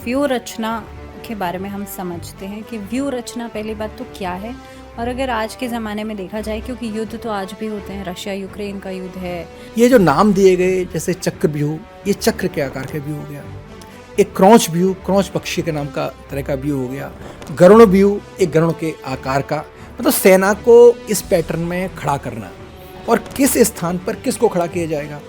View रचना के बारे में हम समझते हैं कि व्यू रचना पहली बात तो क्या है, और अगर आज के ज़माने में देखा जाए, क्योंकि युद्ध तो आज भी होते हैं, रशिया यूक्रेन का युद्ध है। ये जो नाम दिए गए जैसे चक्रव्यूह, ये चक्र के आकार का व्यू हो गया। एक क्रॉच व्यू, क्रॉच पक्षी के नाम का तरह का व्यू हो गया। गरुड़ व्यू, एक गरुड़ के आकार का, मतलब सेना को इस पैटर्न में खड़ा करना और किस स्थान पर किसको खड़ा किया जाएगा,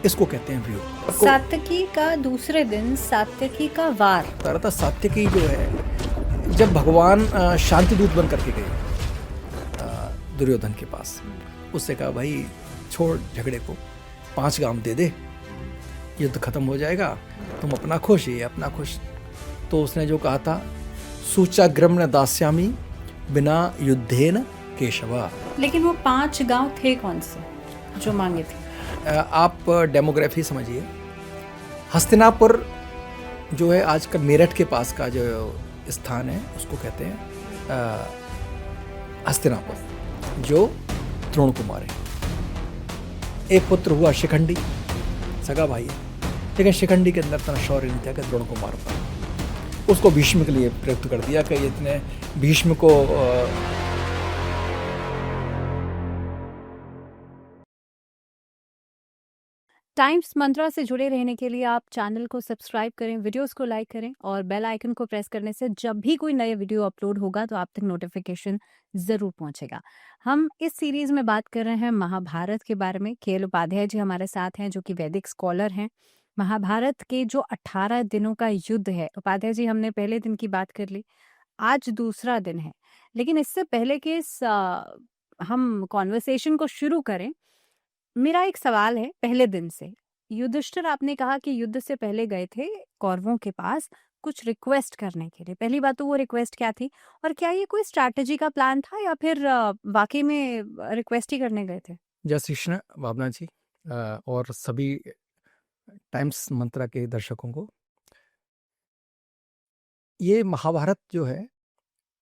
इसको कहते हैं व्यू। सात्यकी का दूसरे दिन सात्यकी का वार। तरह सात्यकी जो है, जब भगवान शांति दूत बन करके गए दुर्योधन के पास, उससे कहा भाई छोड़ झगड़े को, 5 गांव दे दे, युद्ध खत्म हो जाएगा, तुम अपना खुश, ये अपना खुश। तो उसने जो कहा था, सूचाग्रम न दास्यामी बिना युद्धेन केशवा। लेकिन वो 5 गांव थे कौन से जो मांगे थे? आप डेमोग्राफी समझिए। हस्तिनापुर जो है आजकल मेरठ के पास का जो स्थान है, उसको कहते हैं हस्तिनापुर, जो द्रोण कुमार है। एक पुत्र हुआ शिखंडी, सगा भाई है, लेकिन शिखंडी के अंदर इतना शौर्य नहीं था कि द्रोण को मार पाए। उसको भीष्म के लिए प्रयुक्त कर दिया कि इतने भीष्म को टाइम्स मंत्रा से जुड़े रहने के लिए आप चैनल को सब्सक्राइब करें, वीडियोस को लाइक करें और बेल आइकन को प्रेस करने से जब भी कोई नया वीडियो अपलोड होगा तो आप तक नोटिफिकेशन जरूर पहुंचेगा। हम इस सीरीज में बात कर रहे हैं महाभारत के बारे में। केएल उपाध्याय जी हमारे साथ हैं, जो कि वैदिक स्कॉलर हैं। महाभारत के जो 18 दिनों का युद्ध है, उपाध्याय जी हमने पहले दिन की बात कर ली, आज दूसरा दिन है। लेकिन इससे पहले कि हम कॉन्वर्सेशन को शुरू करें, मेरा एक सवाल है पहले दिन से। युधिष्ठिर, आपने कहा कि युद्ध से पहले गए थे कौरवों के पास कुछ रिक्वेस्ट करने के लिए। पहली बात तो वो रिक्वेस्ट क्या थी, और क्या ये कोई स्ट्रैटेजी का प्लान था या फिर वाकई में रिक्वेस्ट ही करने गए थे? जय श्री कृष्ण भावना जी और सभी टाइम्स मंत्रा के दर्शकों को। ये महाभारत जो है,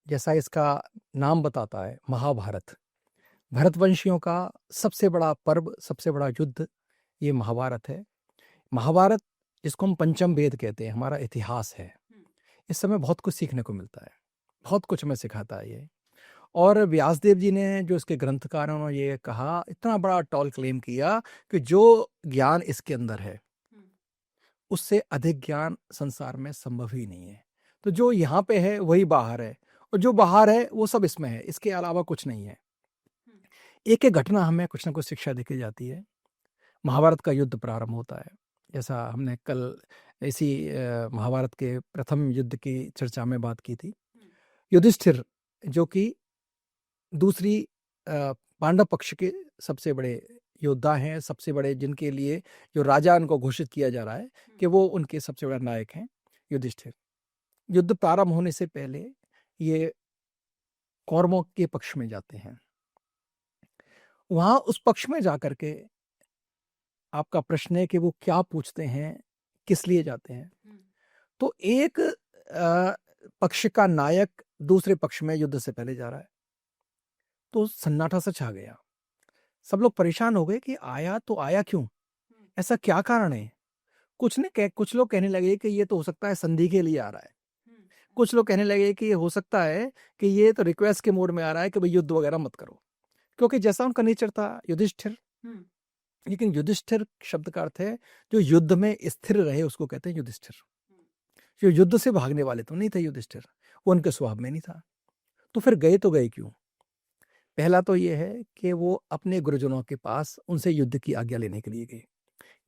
जैसा इसका नाम बताता है, महाभारत, भरतवंशियों का सबसे बड़ा पर्व, सबसे बड़ा युद्ध ये महाभारत है। महाभारत, जिसको हम पंचम वेद कहते हैं, हमारा इतिहास है। इस समय बहुत कुछ सीखने को मिलता है, बहुत कुछ हमें सिखाता है ये। और व्यासदेव जी ने, जो इसके ग्रंथकार हैं, उन्होंने ये कहा, इतना बड़ा टॉल क्लेम किया कि जो ज्ञान इसके अंदर है उससे अधिक ज्ञान संसार में संभव ही नहीं है। तो जो यहाँ पे है वही बाहर है, और जो बाहर है वो सब इसमें है, इसके अलावा कुछ नहीं है। एक एक घटना हमें कुछ ना कुछ शिक्षा देके जाती है। महाभारत का युद्ध प्रारंभ होता है, जैसा हमने कल इसी महाभारत के प्रथम युद्ध की चर्चा में बात की थी। युधिष्ठिर, जो कि दूसरी पांडव पक्ष के सबसे बड़े योद्धा हैं, सबसे बड़े, जिनके लिए जो राजा उनको घोषित किया जा रहा है कि वो उनके सबसे बड़ा नायक हैं, युधिष्ठिर। युद्ध प्रारंभ होने से पहले ये कौरवों के पक्ष में जाते हैं। वहां उस पक्ष में जाकर के आपका प्रश्न है कि वो क्या पूछते हैं, किस लिए जाते हैं। तो एक पक्ष का नायक दूसरे पक्ष में युद्ध से पहले जा रहा है, तो सन्नाटा सा छा गया। सब लोग परेशान हो गए कि आया तो आया क्यों, ऐसा क्या कारण है। कुछ लोग कहने लगे कि ये तो हो सकता है संधि के लिए आ रहा है। कुछ लोग कहने लगे कि ये हो सकता है कि ये तो रिक्वेस्ट के मोड में आ रहा है कि भाई युद्ध वगैरह मत करो, क्योंकि जैसा उनका नेचर था युधिष्ठिर। लेकिन युधिष्ठिर शब्द का अर्थ है जो युद्ध में स्थिर रहे, उसको कहते हैं युधिष्ठिर। जो युद्ध से भागने वाले तो नहीं थे युधिष्ठिर, वो उनके स्वभाव में नहीं था। तो फिर गए तो गए क्यों? पहला तो ये है कि वो अपने गुरुजनों के पास उनसे युद्ध की आज्ञा लेने के लिए गए।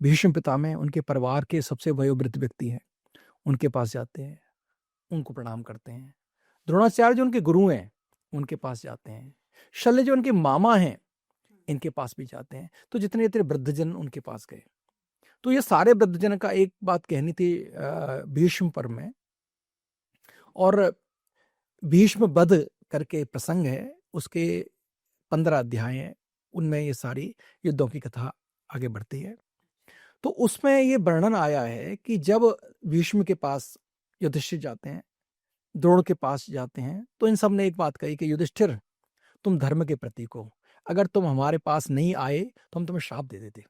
भीष्म पितामह उनके परिवार के सबसे वयोवृद्ध व्यक्ति हैं, उनके पास जाते हैं, उनको प्रणाम करते हैं। द्रोणाचार्य जो उनके गुरु हैं, उनके पास जाते हैं। शल्य जो उनके मामा हैं, इनके पास भी जाते हैं। तो जितने जितने वृद्धजन उनके पास गए, तो ये सारे वृद्धजन का एक बात कहनी थी भीष्म पर्व में। और भीष्म वध करके प्रसंग है, उसके 15 अध्याय हैं, उनमें ये सारी युद्धों की कथा आगे बढ़ती है। तो उसमें ये वर्णन आया है कि जब भीष्म के पास युधिष्ठिर जाते हैं, द्रोण के पास जाते हैं, तो इन सब ने एक बात कही कि युधिष्ठिर, तुम धर्म के प्रतीक हो, अगर तुम हमारे पास नहीं आए तो हम तुम्हें श्राप दे देते।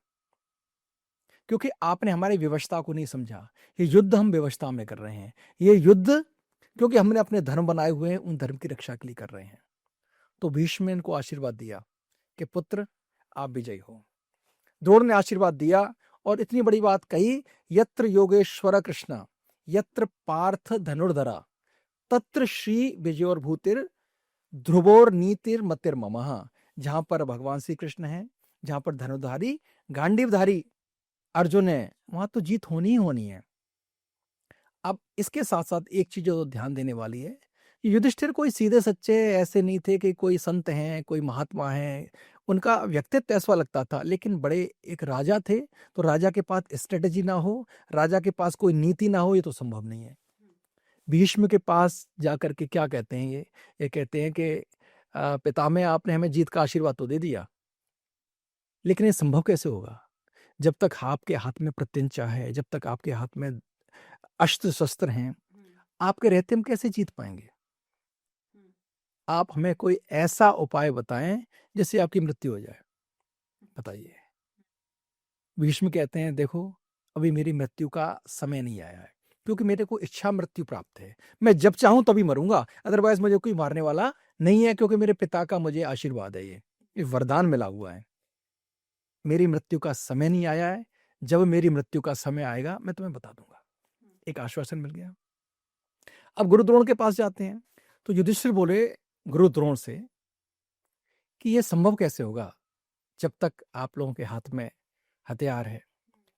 क्योंकि आपने हमारी विवशता को नहीं समझा। ये युद्ध हम विवशता में कर रहे हैं। ये युद्ध क्योंकि हमने अपने धर्म बनाए हुए हैं, उन धर्म की रक्षा के लिए कर रहे हैं। तो भीष्म ने इनको आशीर्वाद दिया कि पुत्र आप विजयी हो। द्रोण ने आशीर्वाद दिया और इतनी बड़ी बात कही, यत्र योगेश्वर कृष्ण यत्र पार्थ धनुर्धरा तत्र श्री विजयोर भूतिर ध्रुवोर नीतिर मतिर ममः। जहां पर भगवान श्री कृष्ण है, जहां पर धनुर्धारी गांडीवधारी अर्जुन है, वहां तो जीत होनी ही होनी है। अब इसके साथ साथ एक चीज जो ध्यान देने वाली है, युधिष्ठिर कोई सीधे सच्चे ऐसे नहीं थे कि कोई संत हैं, कोई महात्मा हैं। उनका व्यक्तित्व ऐसा लगता था, लेकिन बड़े एक राजा थे, तो राजा के पास स्ट्रेटेजी ना हो, राजा के पास कोई नीति ना हो, ये तो संभव नहीं है। भीष्म के पास जाकर के क्या कहते हैं ये कहते हैं कि पितामह आपने हमें जीत का आशीर्वाद तो दे दिया, लेकिन ये संभव कैसे होगा जब तक आपके हाथ में प्रत्यंचा है, जब तक आपके हाथ में अस्त्र शस्त्र हैं, आपके रहते हम कैसे जीत पाएंगे? आप हमें कोई ऐसा उपाय बताएं जिससे आपकी मृत्यु हो जाए, बताइए। भीष्म कहते हैं देखो अभी मेरी मृत्यु का समय नहीं आया है, क्योंकि मेरे को इच्छा मृत्यु प्राप्त है। मैं जब चाहूं तभी मरूंगा, अदरवाइज मुझे कोई मारने वाला नहीं है, क्योंकि मेरे पिता का मुझे आशीर्वाद है, ये वरदान मिला हुआ है। मेरी मृत्यु का समय नहीं आया है, जब मेरी मृत्यु का समय आएगा मैं तुम्हें बता दूंगा। एक आश्वासन मिल गया। अब गुरु द्रोण के पास जाते हैं, तो युधिष्ठिर बोले गुरु द्रोण से कि यह संभव कैसे होगा जब तक आप लोगों के हाथ में हथियार है।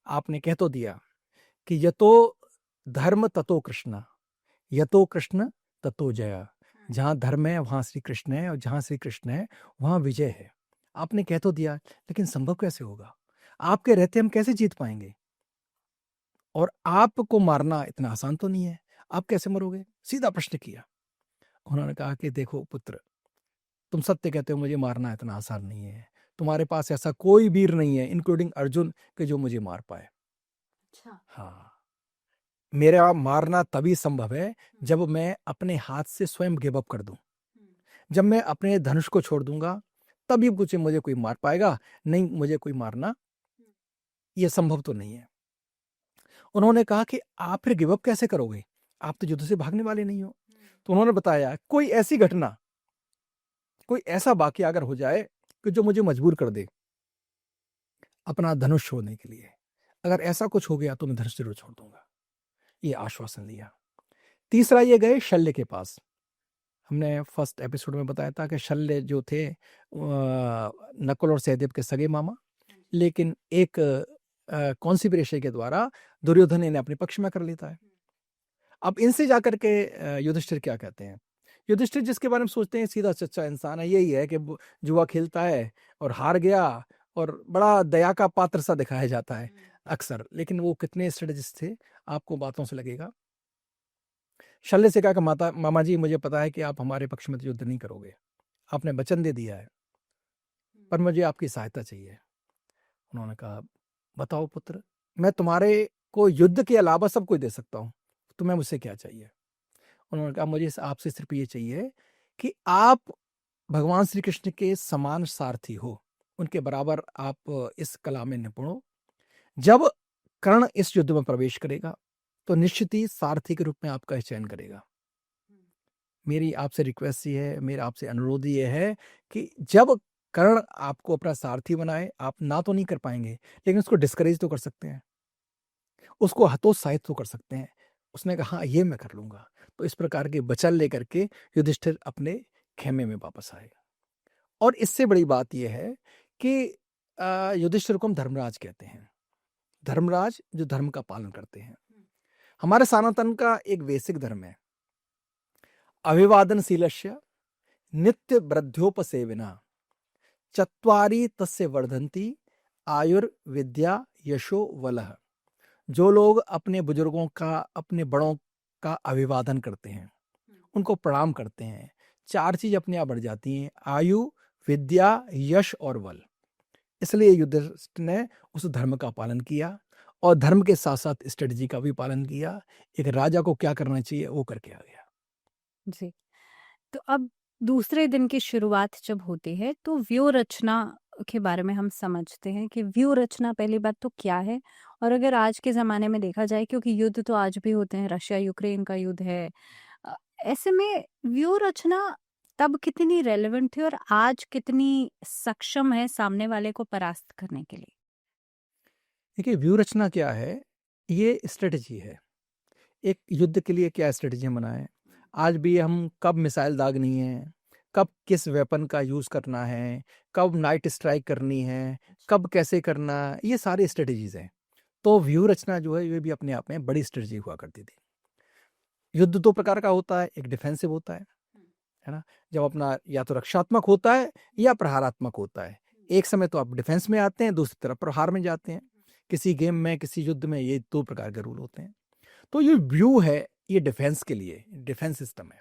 आपने कह तो दिया कि यतो धर्म ततो कृष्ण, यतो कृष्ण ततो जय। जहां धर्म है वहां श्री कृष्ण है, और जहां श्री कृष्ण है वहां विजय है। आपने कह तो दिया, लेकिन संभव कैसे होगा? आपके रहते हम कैसे जीत पाएंगे? और आपको मारना इतना आसान तो नहीं है, आप कैसे मरोगे? सीधा प्रश्न किया। उन्होंने कहा कि देखो पुत्र, तुम सत्य कहते हो, मुझे मारना इतना आसान नहीं है। तुम्हारे पास ऐसा कोई वीर नहीं है, इंक्लूडिंग अर्जुन, के जो मुझे मार पाए। अच्छा। हाँ, मेरा मारना तभी संभव है जब मैं अपने हाथ से स्वयं गिव अप कर दूं। जब मैं अपने धनुष को छोड़ दूंगा तभी कुछ मुझे कोई मार पाएगा, नहीं मुझे कोई मारना ये संभव तो नहीं है। उन्होंने कहा कि आप फिर गिव अप कैसे करोगे? आप तो युद्ध से भागने वाले नहीं हो। तो उन्होंने बताया कोई ऐसी घटना, कोई ऐसा वाकया अगर हो जाए कि जो मुझे मजबूर कर दे अपना धनुष छोड़ने के लिए, अगर ऐसा कुछ हो गया तो मैं धनुष जरूर छोड़ दूंगा। ये आश्वासन लिया। तीसरा ये गए शल्य के पास। हमने फर्स्ट एपिसोड में बताया था कि शल्य जो थे नकुल और सहदेव के सगे मामा, लेकिन एक कॉन्स्पिरेसी के द्वारा दुर्योधन इन्हें अपने पक्ष में कर लेता है। अब इनसे जाकर के युधिष्ठिर क्या कहते हैं? युधिष्ठिर जिसके बारे में सोचते हैं सीधा सच्चा इंसान है, यही है कि जुआ खेलता है और हार गया और बड़ा दया का पात्र सा दिखाया जाता है अक्सर, लेकिन वो कितने स्ट्रेटेजिस्ट थे आपको बातों से लगेगा। शल्य से कहा कि मामा जी मुझे पता है कि आप हमारे पक्ष में युद्ध नहीं करोगे, आपने वचन दे दिया है, पर मुझे आपकी सहायता चाहिए। उन्होंने कहा बताओ पुत्र, मैं तुम्हारे को युद्ध के अलावा सब कुछ दे सकता हूँ, तुम्हें मुझसे क्या चाहिए? उन्होंने कहा मुझे आपसे सिर्फ ये चाहिए कि आप भगवान श्री कृष्ण के समान सारथी हो, उनके बराबर आप इस कला में निपुण हो। जब कर्ण इस युद्ध में प्रवेश करेगा तो निश्चित ही सारथी के रूप में आपका चयन करेगा। मेरी आपसे रिक्वेस्ट ये है, मेरा आपसे अनुरोध ये है कि जब कर्ण आपको अपना सारथी बनाए, आप ना तो नहीं कर पाएंगे, लेकिन उसको डिस्करेज तो कर सकते हैं, उसको हतोत्साहित तो कर सकते हैं। उसने कहा हाँ ये मैं कर लूंगा। तो इस प्रकार के वचन लेकर के युधिष्ठिर अपने खेमे में वापस आए। और इससे बड़ी बात यह है कि युधिष्ठिर को हम धर्मराज कहते हैं, धर्मराज जो धर्म का पालन करते हैं। हमारे सनातन का एक बेसिक धर्म है, अभिवादनशीलस्य नित्य वृद्ध्योपसेविना चत्वारि तस्य वर्धन्ति आयुर्विद्या यशो वलः। जो लोग अपने बुजुर्गों का, अपने बड़ों का अभिवादन करते हैं, उनको प्रणाम करते हैं, 4 चीज अपने आप बढ़ जाती हैं, आयु, विद्या, यश और बल। इसलिए युधिष्ठिर ने उस धर्म का पालन किया और धर्म के साथ साथ स्ट्रेटजी का भी पालन किया। एक राजा को क्या करना चाहिए वो करके आ गया। जी। तो अब दूसरे दिन की शुरुआत जब होती है तो व्यूह रचना के बारे में हम समझते हैं कि व्यूह रचना पहली बात तो क्या है और अगर आज के ज़माने में देखा जाए, क्योंकि युद्ध तो आज भी होते हैं, रशिया यूक्रेन का युद्ध है, अ, ऐसे में व्यू रचना तब कितनी रेलेवेंट थी और आज कितनी सक्षम है सामने वाले को परास्त करने के लिए? देखिए, व्यूह रचना क्या है? ये स्ट्रेटजी है। एक युद्ध के लिए क्या स्ट्रेटजियाँ बनाएँ? आज भी हम कब मिसाइल दागनी है, कब किस वेपन का यूज़ करना है, कब नाइट स्ट्राइक करनी है, कब कैसे करना, ये सारी स्ट्रेटजीज़ हैं। तो व्यूह रचना जो है, ये भी अपने आप में बड़ी स्ट्रेटजी हुआ करती थी। युद्ध 2 प्रकार का होता है, एक डिफेंसिव होता है ना? जब अपना या तो रक्षात्मक होता है या प्रहारात्मक होता है। एक समय तो आप डिफेंस में आते हैं, दूसरी तरफ प्रहार में जाते हैं। किसी गेम में, किसी युद्ध में ये 2 प्रकार के रूल होते हैं। तो ये व्यू है, ये डिफेंस के लिए, डिफेंस सिस्टम है।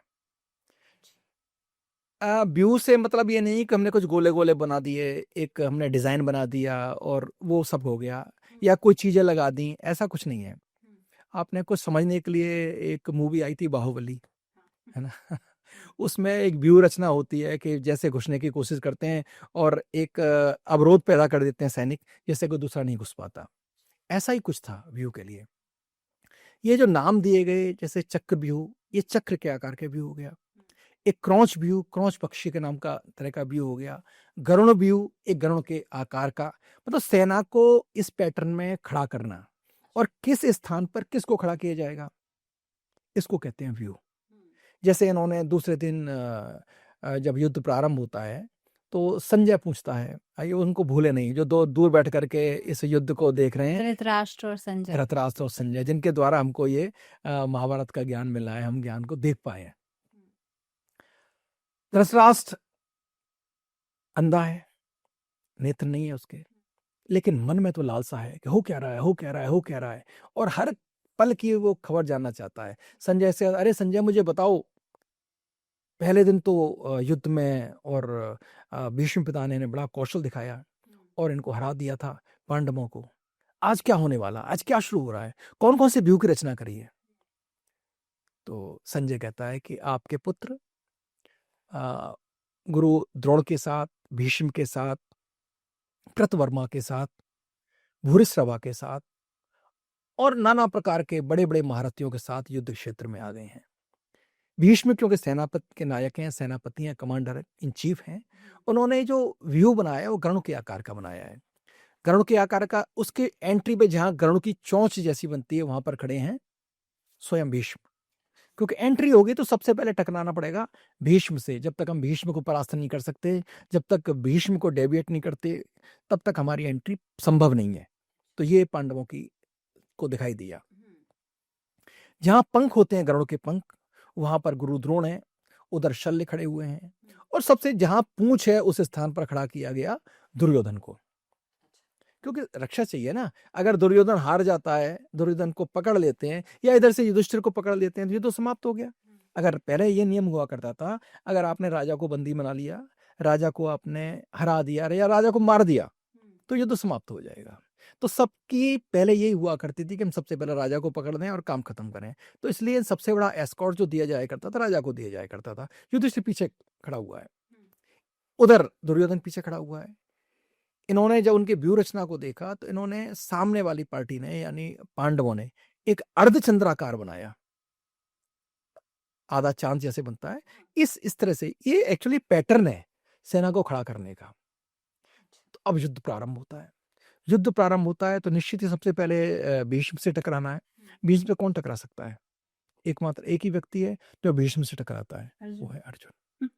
व्यू से मतलब ये नहीं कि हमने कुछ गोले-गोले बना दिए, एक हमने डिज़ाइन बना दिया और वो सब हो गया, या कोई चीज़ें लगा दी, ऐसा कुछ नहीं है। आपने कुछ समझने के लिए एक मूवी आई थी बाहुबली, है ना? उसमें एक व्यू रचना होती है कि जैसे घुसने की कोशिश करते हैं और एक अवरोध पैदा कर देते हैं सैनिक, जिससे कोई दूसरा नहीं घुस पाता। ऐसा ही कुछ था व्यू के लिए। ये जो नाम दिए गए, जैसे चक्रव्यूह, ये चक्र के आकार के व्यू हो गया। एक क्रॉच व्यू, क्रॉच पक्षी के नाम का तरह का व्यू हो गया। गरुड़ व्यू, एक गरुड़ के आकार का, मतलब सेना को इस पैटर्न में खड़ा करना और किस स्थान पर किसको खड़ा किया जाएगा, इसको कहते हैं व्यू। जैसे इन्होंने दूसरे दिन जब युद्ध प्रारंभ होता है, तो संजय पूछता है, आइए उनको भूले नहीं, जो दो दूर बैठ करके इस युद्ध को देख रहे हैं, धृतराष्ट्र और संजय। धृतराष्ट्र और संजय, जिनके द्वारा हमको ये महाभारत का ज्ञान मिला है, हम ज्ञान को देख पाए हैं। धृतराष्ट्र अंधा है, नेत्र नहीं है उसके, लेकिन मन में तो लालसा है कि हो क्या रहा है, हो क्या रहा है, हो क्या रहा है, और हर पल की वो खबर जानना चाहता है। संजय से, अरे संजय मुझे बताओ, पहले दिन तो युद्ध में और भीष्म पितामह ने बड़ा कौशल दिखाया और इनको हरा दिया था पांडवों को। आज क्या होने वाला, आज क्या शुरू हो रहा है, कौन कौन से व्यू की रचना करी है? तो संजय कहता है कि आपके पुत्र अ, गुरु द्रोण के साथ, भीष्म के साथ, कृतवर्मा के साथ, भूरिश्रवा के साथ और नाना प्रकार के बड़े बड़े महारथियों के साथ युद्ध क्षेत्र में आ गए हैं। भीष्म क्योंकि सेनापति के नायक हैं, सेनापति हैं, कमांडर इन चीफ हैं, उन्होंने जो व्यू बनाया है वो गरुड़ के आकार का बनाया है। गरुड़ के आकार का, उसके एंट्री पे जहां गरुड़ की चोंच जैसी बनती है, वहां पर खड़े हैं स्वयं भीष्म। क्योंकि एंट्री होगी तो सबसे पहले टकराना पड़ेगा भीष्म से। जब तक हम भीष्म को परास्त नहीं कर सकते, जब तक भीष्म को डेविएट नहीं करते, तब तक हमारी एंट्री संभव नहीं है। तो ये पांडवों की को दिखाई दिया। जहां पंख होते हैं, गरुड़ के पंख, वहां पर गुरु द्रोण है, उधर शल्य खड़े हुए हैं, और सबसे जहां पूंछ है उस स्थान पर खड़ा किया गया दुर्योधन को, क्योंकि रक्षा चाहिए ना। अगर दुर्योधन हार जाता है, दुर्योधन को पकड़ लेते हैं या इधर से युधिष्ठिर को पकड़ लेते हैं, तो ये तो समाप्त हो गया। अगर पहले ये नियम हुआ करता था, अगर आपने राजा को बंदी बना लिया, राजा को आपने हरा दिया या राजा को मार दिया, तो युद्ध समाप्त हो जाएगा। तो सबकी पहले यही हुआ करती थी कि हम सबसे पहले राजा को पकड़ लें और काम खत्म करें। तो इसलिए सबसे बड़ा एस्कॉर्ट जो दिया जाया करता था, राजा को दिया जाया करता था। युधिष्ठिर पीछे खड़ा हुआ है, उधर दुर्योधन पीछे खड़ा हुआ है। इन्होंने जब उनके व्यू रचना को देखा, तो इन्होंने, सामने वाली पार्टी ने यानी पांडवों ने, एक अर्धचंद्राकार बनाया, आधा चांद जैसे बनता है, इस तरह से। ये एक्चुअली पैटर्न है सेना को खड़ा करने का। तो अब युद्ध प्रारंभ होता है। युद्ध प्रारंभ होता है तो निश्चित ही सबसे पहले भीष्म से टकराना है। भीष्म से कौन टकरा सकता है? एकमात्र एक ही व्यक्ति है जो भीष्म से टकराता है, वो है अर्जुन।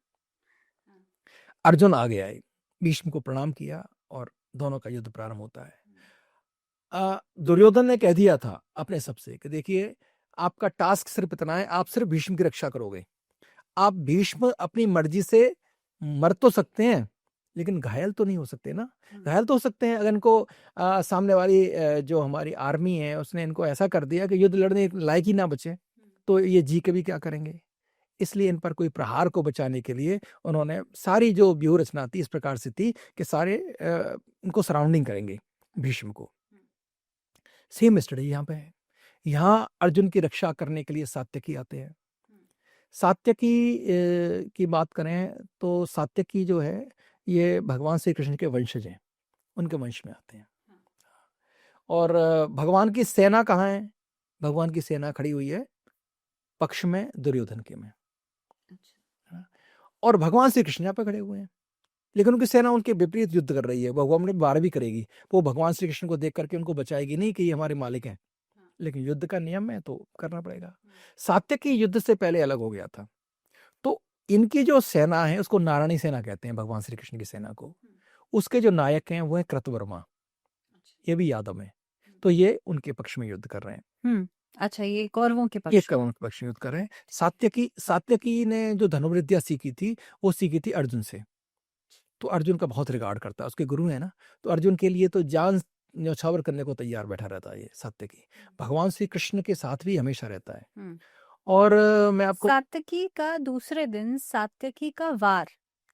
अर्जुन आ गया है, भीष्म को प्रणाम किया और दोनों का युद्ध प्रारंभ होता है। दुर्योधन ने कह दिया था अपने सबसे कि देखिए, आपका टास्क सिर्फ इतना है, आप सिर्फ भीष्म की रक्षा करोगे। आप भीष्म अपनी मर्जी से मर तो सकते हैं, लेकिन घायल तो नहीं हो सकते ना। घायल तो हो सकते हैं अगर इनको सामने वाली जो हमारी आर्मी है उसने इनको ऐसा कर दिया कि युद्ध लड़ने लायक ही ना बचे, तो ये जी के भी क्या करेंगे। इसलिए इन पर कोई प्रहार को बचाने के लिए उन्होंने सारी जो व्यूह रचना थी इस प्रकार से थी कि सारे इनको सराउंडिंग करेंगे भीष्म को। सेम स्टडी यहाँ पे है। यहाँ अर्जुन की रक्षा करने के लिए सात्यकी आते हैं। सात्यकी की बात करें तो सात्यकी जो है, ये भगवान श्री कृष्ण के वंशज हैं, उनके वंश में आते हैं। और भगवान की सेना कहाँ है? भगवान की सेना खड़ी हुई है पक्ष में दुर्योधन के में, और भगवान श्री कृष्ण यहाँ पे खड़े हुए हैं, लेकिन उनकी सेना उनके विपरीत युद्ध कर रही है। भगवान ने वार भी करेगी, वो भगवान श्री कृष्ण को देख करके उनको बचाएगी नहीं कि ये हमारे मालिक हैं, लेकिन युद्ध का नियम है तो करना पड़ेगा। सात्यकी युद्ध से पहले अलग हो गया था। तो इनकी जो सेना है उसको नारायणी सेना कहते हैं, भगवान श्री कृष्ण की सेना को। उसके जो नायक हैं वो है कृतवर्मा, ये भी यादव हैं। तो ये उनके पक्ष में युद्ध कर रहे हैं। अच्छा, ये कौरवों के ये पक्ष। कौरवों के पक्ष में युद्ध कर रहे हैं। सात्यकी ने जो धनुर्विद्या सीखी थी वो सीखी थी अर्जुन से, तो अर्जुन का बहुत रिगार्ड करता है, उसके गुरु है ना, तो अर्जुन के लिए तो जान न्यौछावर करने को तैयार बैठा रहता है ये सात्यकी। भगवान श्री कृष्ण के साथ भी हमेशा रहता है। और मैं आपको सात्यकी का दूसरे दिन सात्यकी का वार,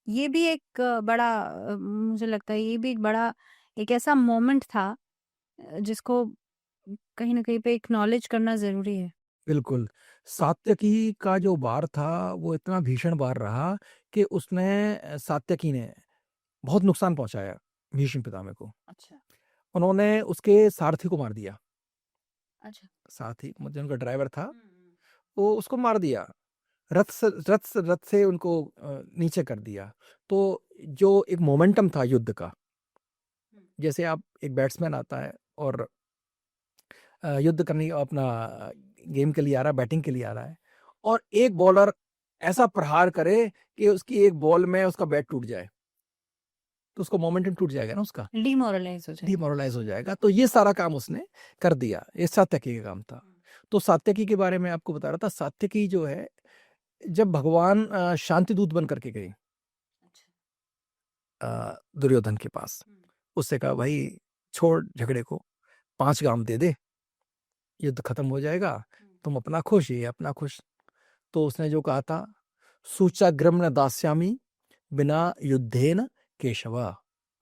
ये भी एक बड़ा मुझे लगता है ये भी एक बड़ा एक ऐसा मोमेंट था जिसको कहीं ना कहीं पे एक्नॉलेज करना जरूरी है। बिल्कुल, सात्यकी का जो वार था वो इतना भीषण वार रहा कि उसने सात्यकी ने बहुत नुकसान पहुंचाया भीष्म पितामह को। अच्छा। उन्होंने उसके सारथी को मार दिया। अच्छा। सारथी मतलब उनका ड्राइवर था, वो उसको मार दिया, रथ से उनको नीचे कर दिया। तो जो एक मोमेंटम था युद्ध का, जैसे आप एक बैट्समैन आता है और युद्ध करने अपना गेम के लिए आ रहा है, बैटिंग के लिए आ रहा है, और एक बॉलर ऐसा प्रहार करे कि उसकी एक बॉल में उसका बैट टूट जाए, तो उसको मोमेंटम टूट जाएगा ना, उसका डिमोरलाइज हो जाएगा। तो ये सारा काम उसने कर दिया, ये सात्यकी का काम था। तो सात्यकी के बारे में आपको बता रहा था, सात्यकी जो है जब भगवान शांति दूत बन करके गई दुर्योधन के पास, उससे कहा भाई छोड़ झगड़े को, 5 गांव दे दे, युद्ध खत्म हो जाएगा, तुम अपना खुश, ये अपना खुश। तो उसने जो कहा था, सूचाग्रम न दास्यामी बिना युद्धेन केशवा।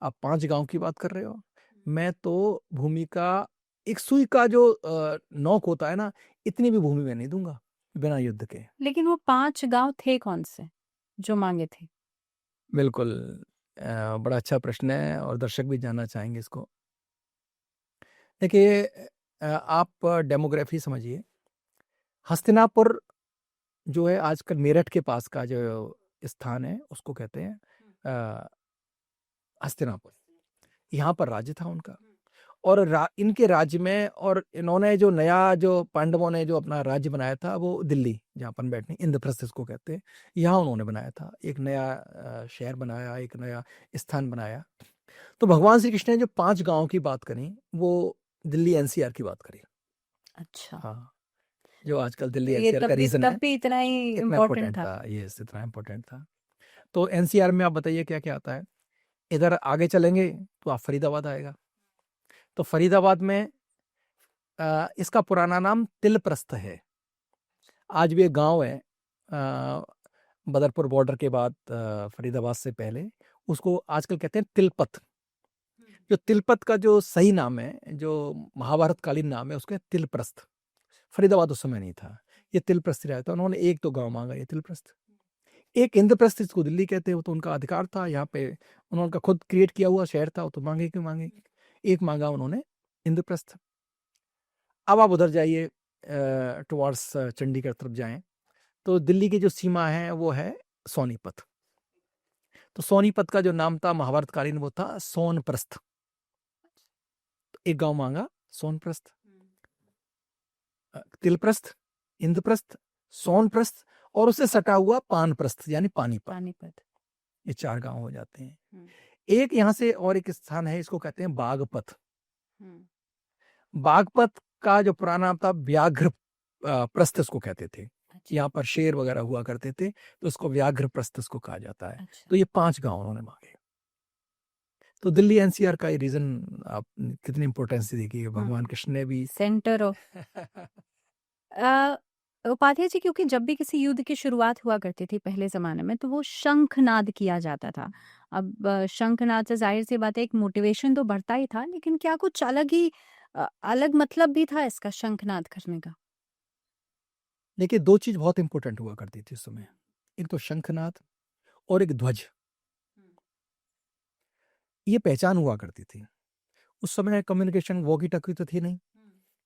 आप 5 गांव की बात कर रहे हो, मैं तो भूमि का एक सुई का जो नोक होता है ना, इतनी भी भूमि में नहीं दूंगा बिना युद्ध के। लेकिन वो 5 गांव थे कौन से जो मांगे थे? बिल्कुल, बड़ा अच्छा प्रश्न है और दर्शक भी जानना चाहेंगे इसको। देखिए, आप डेमोग्राफी समझिए, हस्तिनापुर जो है आजकल मेरठ के पास का जो स्थान है उसको कहते हैं हस्तिनापुर। यहाँ पर राज्य था उनका, और इनके राज्य में, और इन्होंने जो नया जो पांडवों ने जो अपना राज्य बनाया था वो दिल्ली, जहाँ पर बैठने इंद्रप्रस्थ इसको कहते हैं, यहाँ उन्होंने बनाया था, एक नया शहर बनाया, एक नया स्थान बनाया। तो भगवान श्री कृष्ण ने जो 5 गांवों की बात करी वो दिल्ली एनसीआर की बात करी। अच्छा। हाँ, जो आजकल दिल्ली ये एनसीआर का रीजन है, तब भी इतना ही इतना इम्पोर्टेंट था। ये इतना इम्पोर्टेंट था। तो एनसीआर में आप बताइए क्या क्या आता है। इधर आगे चलेंगे तो आप फरीदाबाद आएगा। तो फरीदाबाद में इसका पुराना नाम तिलप्रस्थ है। आज भी एक गांव है बदरपुर बॉर्डर के बाद, फरीदाबाद से पहले, उसको आजकल कहते हैं तिलपत। जो तिलपत का जो सही नाम है, जो महाभारत कालीन नाम है, उसका तिलप्रस्थ। फरीदाबाद उस समय नहीं था, ये तिलप्रस्थ रहा था। उन्होंने एक तो गांव मांगा, ये तिलप्रस्थ। एक इंद्रप्रस्थ, इसको दिल्ली कहते हैं, वो तो उनका अधिकार था, यहाँ पे उन्होंने खुद क्रिएट किया हुआ शहर था, वो तो मांगे क्यों मांगे, एक मांगा उन्होंने इंद्रप्रस्थ। अब आप उधर जाइए, टुवार्ड्स चंडीगढ़ तरफ जाएं, तो दिल्ली की जो सीमा है वो है सोनीपत। तो सोनीपत का जो नाम था महाभारतकालीन वो था सोनप्रस्थ। एक गांव मांगा सोनप्रस्थ, तिलप्रस्थ, इंद्रप्रस्थ, सोनप्रस्थ, और उससे सटा हुआ पानप्रस्थ यानी पानीपत। ये 4 गांव हो जाते हैं। एक यहाँ से और एक स्थान है, इसको कहते हैं बागपत। बागपत का जो पुराना नाम था व्याघ्र प्रस्थ इसको कहते थे। यहाँ पर शेर वगैरह हुआ करते थे, तो इसको व्याघ्र प्रस्थ इसको कहा जाता है। तो ये 5 गांव उन्होंने मांगे। तो दिल्ली एनसीआर का ये रीजन आप कितनी इंपॉर्टेंस देखिए, भगवान कृष्ण ने भी सेंटर ऑफ उपाध्याय जी, क्योंकि जब भी किसी युद्ध की शुरुआत हुआ करती थी पहले जमाने में, तो वो शंखनाद किया जाता था। अब शंखनाद से जाहिर सी बात है एक मोटिवेशन तो बढ़ता ही था, लेकिन क्या कुछ अलग ही अलग मतलब भी था इसका शंखनाद करने का? देखिए, 2 चीज बहुत इंपॉर्टेंट हुआ करती थी उस समय, एक तो शंखनाद और एक ध्वज, ये पहचान हुआ करती थी। उस समय कम्युनिकेशन वॉकी टॉकी तो थी नहीं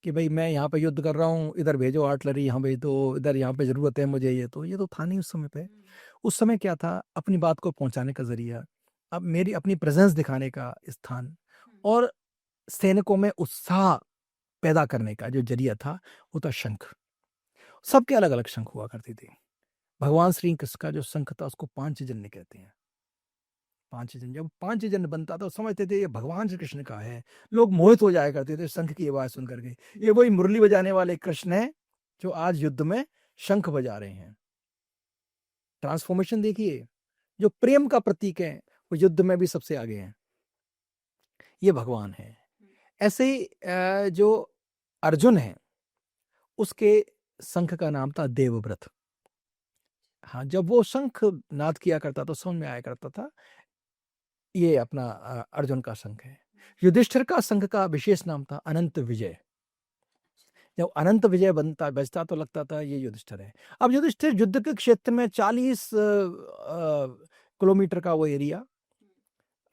कि भाई मैं यहाँ पे युद्ध कर रहा हूँ, इधर भेजो आर्टिलरी, यहाँ भेज दो, इधर यहाँ पे जरूरत है मुझे, ये तो था नहीं उस समय पे। उस समय क्या था, अपनी बात को पहुंचाने का जरिया, अब मेरी अपनी प्रेजेंस दिखाने का स्थान, और सैनिकों में उत्साह पैदा करने का जो जरिया था वो था शंख। सबके अलग अलग शंख हुआ करती थी। भगवान श्री कृष्ण का जो शंख था उसको पांचजन्य कहते हैं। पांचजन्य, जब पांचजन्य बनता था समझते थे ये भगवान श्री कृष्ण का है, लोग मोहित हो जाया करते थे शंख की आवाज सुन करके, ये वही मुरली बजाने वाले कृष्ण है जो आज युद्ध में शंख बजा रहे हैं। ट्रांसफॉर्मेशन देखिए, जो प्रेम का प्रतीक है वो युद्ध में भी सबसे आगे है, ये भगवान है। ऐसे ही जो अर्जुन है उसके शंख का नाम था देवव्रत। हाँ, जब वो शंख नाद किया करता तो समझ में आया करता था ये अपना अर्जुन का शंख है। युधिष्ठिर का शंख का विशेष नाम था अनंत विजय। जब अनंत विजय बजता तो लगता था ये युधिष्ठिर है। अब युधिष्ठिर युद्ध के क्षेत्र में 40 किलोमीटर का वो एरिया,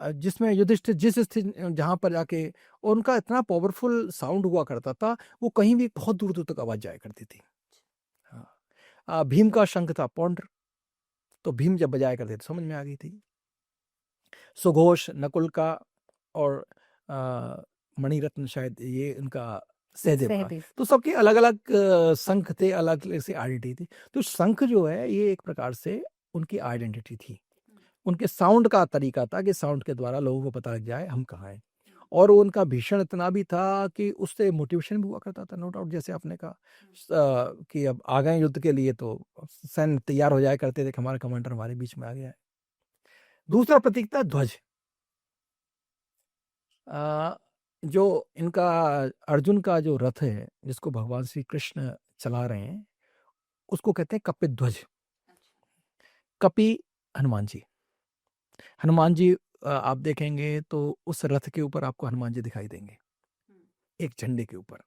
जिसमें युधिष्ठिर जिस स्थिति जहां पर जाके, और उनका इतना पावरफुल साउंड हुआ करता था, वो कहीं भी बहुत दूर दूर तक आवाज जाया करती थी। हाँ, भीम का शंख था पौंड्र, तो भीम जब बजाया करते थे समझ में आ गई थी। सुघोष नकुल का, और मणिरत्न शायद ये इनका सहदेव का, तो सबके अलग अलग शंख थे, अलग अलग से आइडेंटिटी थी। तो शंख जो है ये एक प्रकार से उनकी आइडेंटिटी थी, उनके साउंड का तरीका था कि साउंड के द्वारा लोगों को पता लग जाए हम कहाँ हैं। और उनका भीषण इतना भी था कि उससे मोटिवेशन भी हुआ करता था, नो डाउट। जैसे आपने कहा कि अब आ गए युद्ध के लिए, तो सैन्य तैयार हो जाया करते थे कि हमारा कमांडर हमारे बीच में आ गया है। दूसरा प्रतीक था ध्वज। जो इनका अर्जुन का जो रथ है जिसको भगवान श्री कृष्ण चला रहे हैं उसको कहते हैं कपित ध्वज। कपि हनुमान जी। हनुमान जी आप देखेंगे तो उस रथ के ऊपर आपको हनुमान जी दिखाई देंगे, एक झंडे के ऊपर।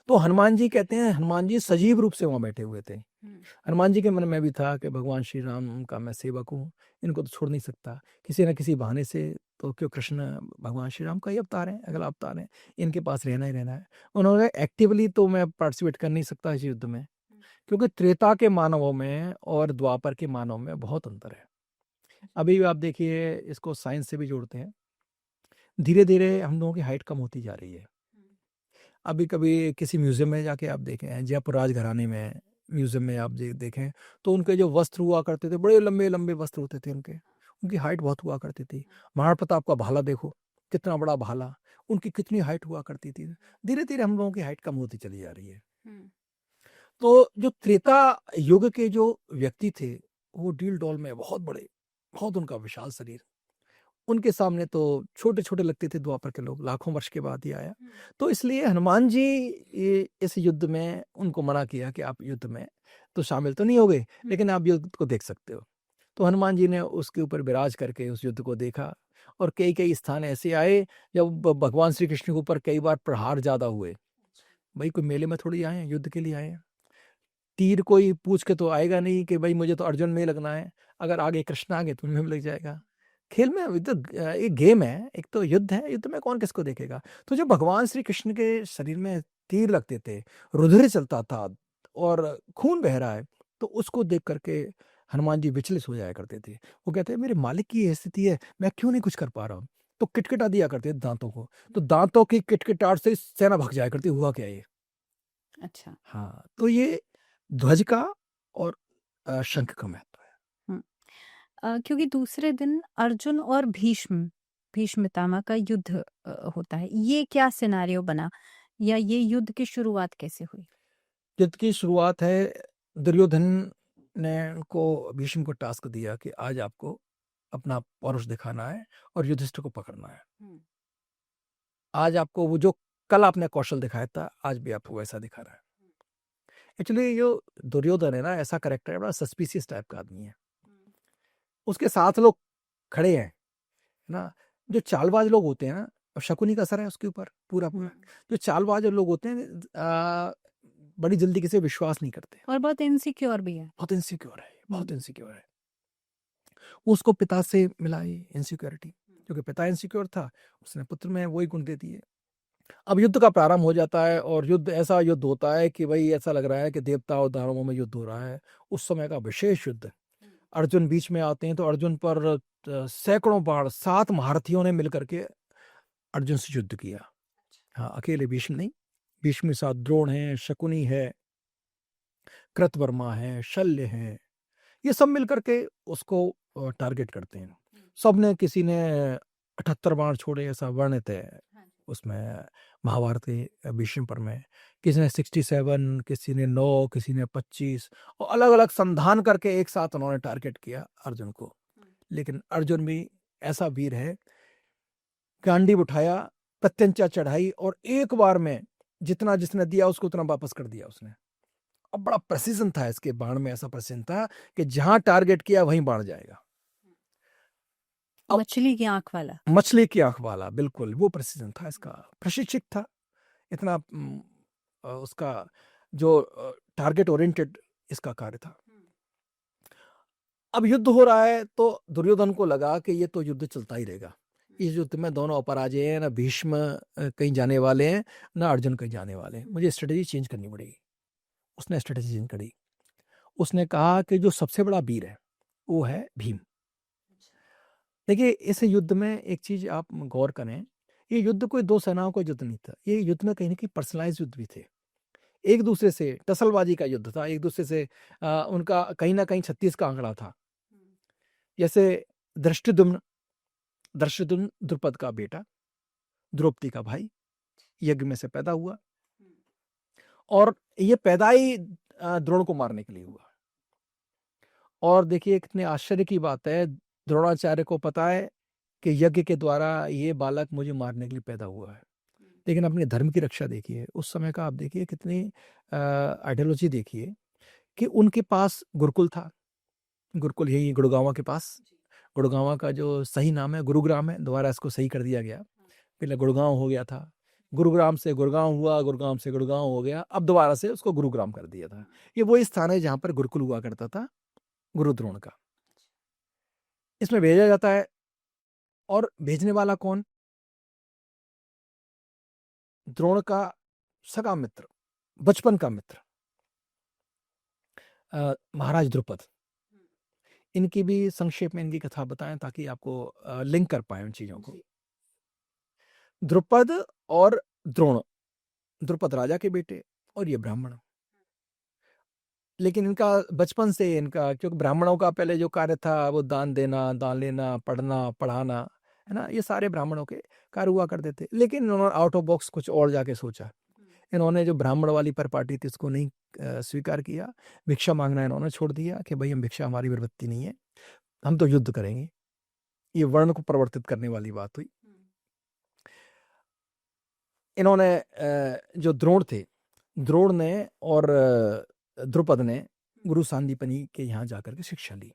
तो हनुमान जी कहते हैं, हनुमान जी सजीव रूप से वहां बैठे हुए थे। हनुमान जी के मन में भी था कि भगवान श्री राम का मैं सेवक हूँ, इनको तो छोड़ नहीं सकता किसी न किसी बहाने से। तो क्यों, कृष्ण भगवान श्री राम का ही अवतार है, अगला अवतार है, इनके पास रहना ही रहना है। उन्होंने एक्टिवली तो मैं पार्टिसिपेट कर नहीं सकता इस युद्ध में, क्योंकि त्रेता के मानवों में और द्वापर के मानवों में बहुत अंतर है। अभी आप देखिए, इसको साइंस से भी जोड़ते हैं, धीरे धीरे हम लोगों की हाइट कम होती जा रही है। अभी कभी किसी म्यूजियम में जाके आप देखें, जयपुर राजघराने में म्यूजियम में आप देखें तो उनके जो वस्त्र हुआ करते थे, बड़े लंबे लंबे वस्त्र होते थे उनके, उनकी हाइट बहुत हुआ करती थी। महाराणा प्रताप का भाला देखो, कितना बड़ा भाला, उनकी कितनी हाइट हुआ करती थी। धीरे धीरे हम लोगों की हाइट कम होती चली जा रही है। तो जो त्रेता युग के जो व्यक्ति थे वो डील डॉल में बहुत बड़े, बहुत उनका विशाल शरीर, उनके सामने तो छोटे छोटे लगते थे द्वापर के लोग, लाखों वर्ष के बाद ही आया। तो इसलिए हनुमान जी इस युद्ध में उनको मना किया कि आप युद्ध में तो शामिल तो नहीं हो गए, लेकिन आप युद्ध को देख सकते हो। तो हनुमान जी ने उसके ऊपर विराज करके उस युद्ध को देखा, और कई कई स्थान ऐसे आए जब भगवान श्री कृष्ण के ऊपर कई बार प्रहार ज्यादा हुए। भाई कोई मेले में थोड़ी आए हैं, युद्ध के लिए आए हैं। तीर कोई पूछ के तो आएगा नहीं कि भाई मुझे तो अर्जुन में लगना है, अगर आगे कृष्ण आगे तो उनमें लग जाएगा। खेल में तो एक गेम है, एक तो युद्ध है, युद्ध में कौन किसको देखेगा। तो जब भगवान श्री कृष्ण के शरीर में तीर लगते थे, रुधिर चलता था और खून बह रहा है, तो उसको देख करके हनुमान जी विचलित हो जाया करते थे। वो कहते हैं मेरे मालिक की ये स्थिति है, मैं क्यों नहीं कुछ कर पा रहा हूँ। तो किटकिटा दिया करते थे दांतों को, तो दांतों की किटकिटाहट से सेना भाग जाया करती, हुआ क्या ये। अच्छा। हाँ, तो ये ध्वज का और शंख का महत्व है। क्योंकि दूसरे दिन अर्जुन और भीष्म पितामह का युद्ध होता है, ये क्या सिनेरियो बना, या ये युद्ध की शुरुआत कैसे हुई? युद्ध की शुरुआत है, दुर्योधन ने उनको भीष्म को टास्क दिया कि आज आपको अपना पौरुष दिखाना है और युधिष्ठिर को पकड़ना है। आज आपको वो जो कल आपने कौशल दिखाया था, आज भी आपको वैसा दिखा रहा है। एक्चुअली जो दुर्योधन है ना, ऐसा करेक्टर है, बड़ा सस्पिशियस टाइप का आदमी है। उसके साथ लोग खड़े हैं ना, जो चालबाज लोग होते हैं ना, अब शकुनी का असर है उसके ऊपर पूरा पूरा। जो चालबाज लोग होते हैं बड़ी जल्दी किसी विश्वास नहीं करते, और बहुत इनसिक्योर भी है। बहुत इनसिक्योर है, बहुत इनसिक्योर है। वो उसको पिता से मिला ये इनसिक्योरिटी। क्योंकि पिता इनसिक्योर था, उसने पुत्र में वही गुण दे दिए। अब युद्ध का प्रारंभ हो जाता है और युद्ध ऐसा युद्ध होता है कि भाई ऐसा लग रहा है कि देवता और दानवों में युद्ध हो रहा है। उस समय का विशेष युद्ध, अर्जुन बीच में आते हैं तो अर्जुन पर सैकड़ों बाण 7 महारथियों ने मिलकर के अर्जुन से युद्ध किया। हाँ, अकेले भीष्म नहीं, भीष्म के साथ द्रोण है, शकुनी है, कृतवर्मा है, शल्य है, ये सब मिलकर के उसको टारगेट करते हैं। सबने, किसी ने 78 बाण छोड़े, ऐसा वर्णित है उसमें महाभारत के भीष्म पर में। किसी ने 67, किसी ने 9, किसी ने 25, और अलग अलग संधान करके एक साथ उन्होंने टारगेट किया अर्जुन को। लेकिन अर्जुन भी ऐसा वीर है, गांडीव उठाया, प्रत्यंचा चढ़ाई, और एक बार में जितना जिसने दिया उसको उतना वापस कर दिया उसने। अब बड़ा प्रेसिजन था इसके बाण में, ऐसा प्रेसिजन था कि जहां टारगेट किया वहीं बाण जाएगा। अब मछली की आंख वाला। मछली की आंख वाला, बिल्कुल वो प्रेसिजन था इसका, प्रशिक्षित था इतना। उसका जो टारगेट ओरिएंटेड इसका कार्य था। अब युद्ध हो रहा है तो दुर्योधन को लगा कि ये तो युद्ध चलता ही रहेगा, इस युद्ध में दोनों अपराजय हैं, ना भीष्म कहीं जाने वाले हैं, ना अर्जुन कहीं जाने वाले हैं, मुझे स्ट्रेटेजी चेंज करनी पड़ेगी। उसने स्ट्रेटेजी चेंज करी। उसने कहा कि जो सबसे बड़ा वीर है वो है भीम। देखिए, इस युद्ध में एक चीज आप गौर करें, ये युद्ध कोई दो सेनाओं का युद्ध नहीं था, ये युद्ध में कहीं ना कहीं पर्सनलाइज युद्ध भी थे। एक दूसरे से टसलबाजी का युद्ध था, एक दूसरे से उनका कहीं ना कहीं 36 का आंकड़ा था। जैसे धृष्टद्युम्न द्रुपद का बेटा, द्रौपदी का भाई, यज्ञ में से पैदा हुआ, और ये पैदाई द्रोण को मारने के लिए हुआ। और देखिए कितने आश्चर्य की बात है, द्रोणाचार्य को पता है कि यज्ञ के द्वारा ये बालक मुझे मारने के लिए पैदा हुआ है, लेकिन अपने धर्म की रक्षा देखिए, उस समय का आप देखिए कितनी आइडियोलॉजी देखिए कि उनके पास गुरुकुल था। गुरुकुल यही गुड़गांव के पास, गुड़गांव का जो सही नाम है गुरुग्राम है, दोबारा इसको सही कर दिया गया, पहले गुड़गांव हो गया था, गुरुग्राम से गुड़गांव हुआ, गुरुग्राम से गुड़गांव हो गया, अब दोबारा से उसको गुरुग्राम कर दिया था। ये वही स्थान है जहां पर गुरुकुल हुआ करता था गुरु द्रोण का। इसमें भेजा जाता है, और भेजने वाला कौन? द्रोण का सगा मित्र, बचपन का मित्र, महाराज द्रुपद। इनकी भी संक्षेप में इनकी कथा बताएं ताकि आपको लिंक कर पाए उन चीजों को। द्रुपद और द्रोण, द्रुपद राजा के बेटे और ये ब्राह्मण। लेकिन इनका बचपन से इनका, क्योंकि ब्राह्मणों का पहले जो कार्य था वो दान देना, दान लेना, पढ़ना पढ़ाना, है ना, ये सारे ब्राह्मणों के कार्य हुआ करते थे। लेकिन इन्होंने आउट ऑफ बॉक्स कुछ और जाके सोचा। इन्होंने जो ब्राह्मण वाली परिपाटी थी इसको नहीं स्वीकार किया, भिक्षा मांगना इन्होंने छोड़ दिया कि भाई हम भिक्षा, हमारी प्रवृत्ति नहीं है, हम तो युद्ध करेंगे। ये वर्ण को परिवर्तित करने वाली बात हुई। इन्होंने जो द्रोण थे, द्रोण ने और द्रुपद ने गुरु सांदीपनि के यहाँ जाकर के शिक्षा ली,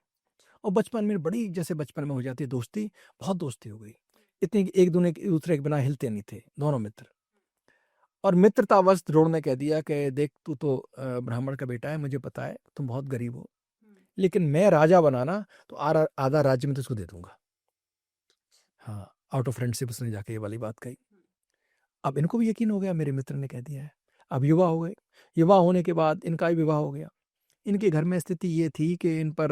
और बचपन में बड़ी, जैसे बचपन में हो जाती है दोस्ती, बहुत दोस्ती हो गई, इतनी एक दूसरे के बिना हिलते नहीं थे दोनों मित्र। और मित्रतावश द्रोण ने कह दिया कि देख, तू तो ब्राह्मण का बेटा है, मुझे पता है तुम बहुत गरीब हो, लेकिन मैं राजा बनाना तो आधा राज्य में तुझको दे दूंगा। हाँ, आउट ऑफ फ्रेंडशिप उसने जाके ये वाली बात कही। अब इनको भी यकीन हो गया, मेरे मित्र ने कह दिया है। अब युवा हो गए, युवा होने के बाद इनका भी विवाह हो गया। इनके घर में स्थिति ये थी कि इन पर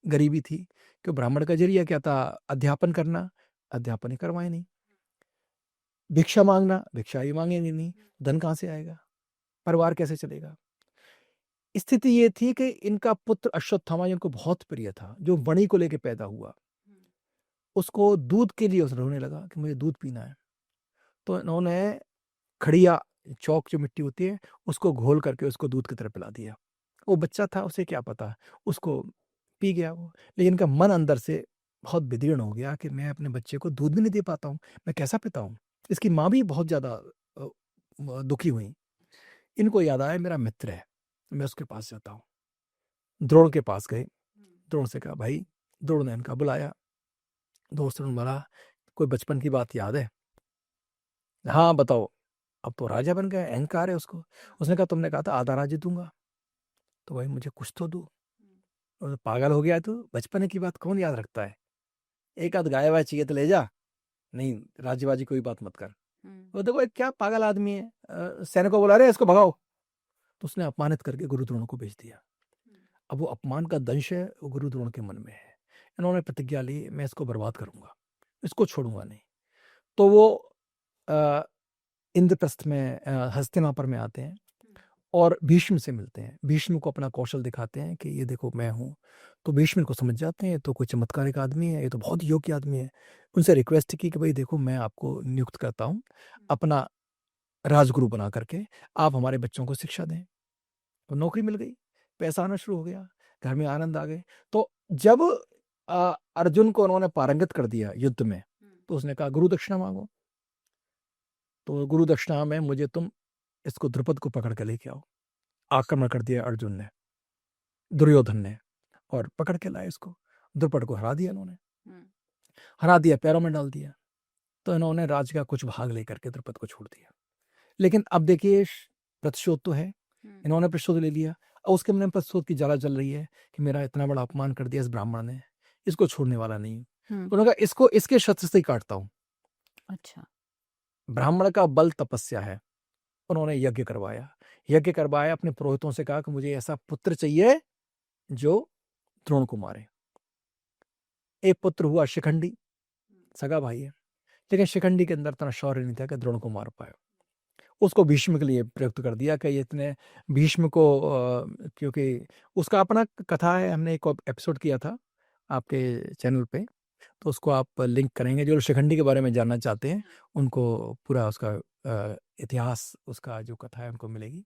गरीबी थी, कि ब्राह्मण का जरिया क्या था? अध्यापन करना, अध्यापन ही करवाए नहीं, भिक्षा मांगना, भिक्षा ही मांगेंगे नहीं, धन कहाँ से आएगा, परिवार कैसे चलेगा? स्थिति ये थी कि इनका पुत्र अश्वत्थामा जिनको बहुत प्रिय था, जो वणि को लेके पैदा हुआ, उसको दूध के लिए उसने रोने लगा कि मुझे दूध पीना है। तो इन्होंने खड़िया, चौक जो मिट्टी होती है, उसको घोल करके उसको दूध की तरह पिला दिया। वो बच्चा था, उसे क्या पता, उसको पी गया वो। लेकिन इनका मन अंदर से बहुत विदीर्ण हो गया कि मैं अपने बच्चे को दूध भी नहीं दे पाता हूँ, मैं कैसा पिता हूँ। इसकी माँ भी बहुत ज़्यादा दुखी हुई। इनको याद आया मेरा मित्र है, मैं उसके पास जाता हूँ। द्रोण के पास गए, द्रोण से कहा भाई, द्रोण ने इनका बुलाया। दोस्त ने बोला, कोई बचपन की बात याद है? हाँ बताओ। अब तो राजा बन गया, अहंकार है उसको। उसने कहा तुमने कहा था आधा राज्य दूंगा, तो भाई मुझे कुछ तो दो। और पागल हो गया तू, बचपन की बात कौन याद रखता है? एक आध गाय वाय चाहिए तो ले जा, नहीं राज्यबाजी कोई बात मत कर। वो देखो एक क्या पागल आदमी है, सैनिक को बोला अरे इसको भगाओ, तो उसने अपमानित करके गुरु द्रोण को भेज दिया। अब वो अपमान का दंश है वो गुरु द्रोण के मन में है। इन्होंने प्रतिज्ञा ली मैं इसको बर्बाद करूंगा, इसको छोड़ूंगा नहीं। तो वो अ, इंद्रप्रस्थ में हस्तिनापुर में आते हैं और भीष्म से मिलते हैं। भीष्म को अपना कौशल दिखाते हैं कि ये देखो मैं हूँ। तो भीष्म को समझ जाते हैं तो कोई चमत्कारिक आदमी है, ये तो बहुत योग्य आदमी है। उनसे रिक्वेस्ट की कि भाई देखो मैं आपको नियुक्त करता हूँ अपना राजगुरु बना करके, आप हमारे बच्चों को शिक्षा दें। तो नौकरी मिल गई, पैसा आना शुरू हो गया, घर में आनंद आ गए। तो जब अर्जुन को उन्होंने पारंगत कर दिया युद्ध में, तो उसने कहा गुरु दक्षिणा मांगो। तो गुरु दक्षिणा में मुझे तुम इसको द्रुपद को पकड़ के लेके आओ। आक्रमण कर दिया अर्जुन ने, दुर्योधन ने, और पकड़ के लाए इसको। द्रुपद को हरा दिया इन्होंने, हरा दिया, पैरों में डाल दिया। तो इन्होंने राज्य का कुछ भाग लेकर के द्रुपद को छोड़ दिया। लेकिन अब देखिए प्रतिशोध तो है, इन्होंने प्रतिशोध ले लिया। और उसके मन में प्रतिशोध की ज्वाला जल रही है कि मेरा इतना बड़ा अपमान कर दिया इस ब्राह्मण ने, इसको छोड़ने वाला नहीं। तो उन्होंने कहा इसको इसके शस्त्र से ही काटता हूं। अच्छा, ब्राह्मण का बल तपस्या है। उन्होंने यज्ञ करवाया, अपने पुरोहितों से कहा कि मुझे ऐसा पुत्र चाहिए जो द्रोण को मारे। एक पुत्र हुआ शिखंडी, सगा भाई है, लेकिन शिखंडी के अंदर इतना शौर्य नहीं था कि द्रोण को मार पाए। उसको भीष्म के लिए प्रयुक्त कर दिया कि ये इतने भीष्म को क्योंकि उसका अपना कथा है, हमने एक एपिसोड किया था आपके चैनल पे, तो उसको आप लिंक करेंगे। जो शिखंडी के बारे में जानना चाहते हैं उनको पूरा उसका इतिहास, उसका जो कथा है उनको मिलेगी।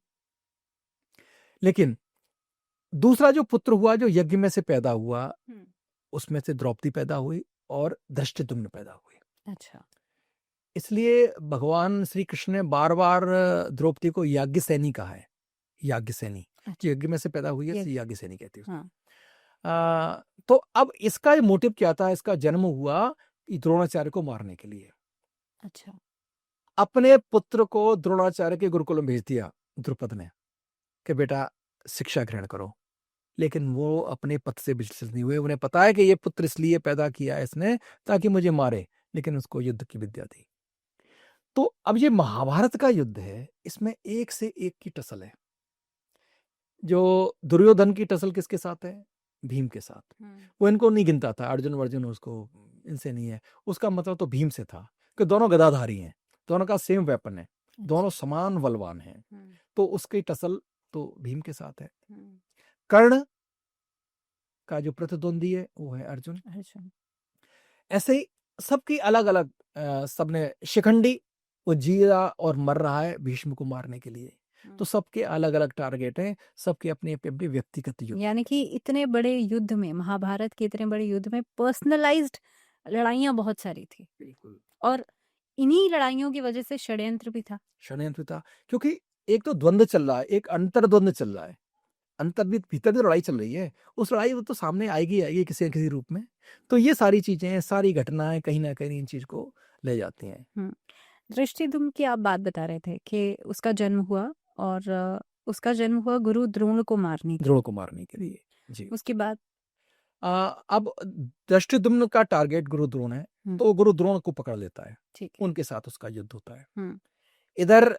लेकिन दूसरा जो पुत्र हुआ जो यज्ञ में से पैदा हुआ, उसमें से द्रौपदी पैदा हुई और धृष्टद्युम्न पैदा हुई। अच्छा, इसलिए भगवान श्री कृष्ण ने बार बार द्रौपदी को याज्ञसेनी कहा है। याज्ञसेनी यज्ञ में से पैदा हुई है, याज्ञसेनी कहती है। तो अब इसका मोटिव क्या था? इसका जन्म हुआ द्रोणाचार्य को मारने के लिए। अच्छा, अपने पुत्र को द्रोणाचार्य के गुरुकुल में भेज दिया द्रुपद ने कि बेटा शिक्षा ग्रहण करो। लेकिन वो अपने पद से विचलित नहीं हुए। उन्हें पता है कि ये पुत्र इसलिए पैदा किया है इसने ताकि मुझे मारे, लेकिन उसको युद्ध की विद्या दी। तो अब ये महाभारत का युद्ध है, इसमें एक से एक की टसल है। जो दुर्योधन की टसल किसके साथ है? भीम के साथ। वो इनको नहीं गिनता था, अर्जुन उसको इनसे नहीं है। उसका मतलब तो भीम से था कि दोनों गदाधारी हैं, दोनों का सेम वेपन है, दोनों समान बलवान हैं। तो उसकी टसल तो भीम के साथ है। कर्ण का जो प्रतिद्वंदी है वो है अर्जुन। ऐसे ही सबकी अलग अलग, सबने शिखंडी वो जिया और मर रहा है भीष्म को मारने के लिए। तो सबके अलग अलग टारगेट हैं, सबके अपने अपने व्यक्तिगत युद्ध। यानी कि इतने बड़े युद्ध में, महाभारत के इतने बड़े युद्ध में पर्सनलाइज्ड लड़ाइयां बहुत सारी थी। बिल्कुल। और इन्हीं लड़ाइयों की वजह से षड्यंत्र भी था। क्योंकि एक तो द्वंद्व चल रहा है, एक अंतर्द्वंद चल रहा है। अंतर्निहित भीतर जो लड़ाई चल रही है, उस लड़ाई वो तो सामने आएगी किसी न किसी रूप में। तो ये सारी चीजें, सारी घटनाएं कहीं ना कहीं इन चीज को ले जाती हैं। धृष्टद्युम्न की आप बात बता रहे थे कि उसका जन्म हुआ और उसका जन्म हुआ गुरु द्रोण को मारने के लिए। जी। उसके बाद अब धृष्टद्युम्न का टारगेट गुरु द्रोण है, तो गुरु द्रोण को पकड़ लेता है। ठीक है। उनके साथ उसका युद्ध होता है। इधर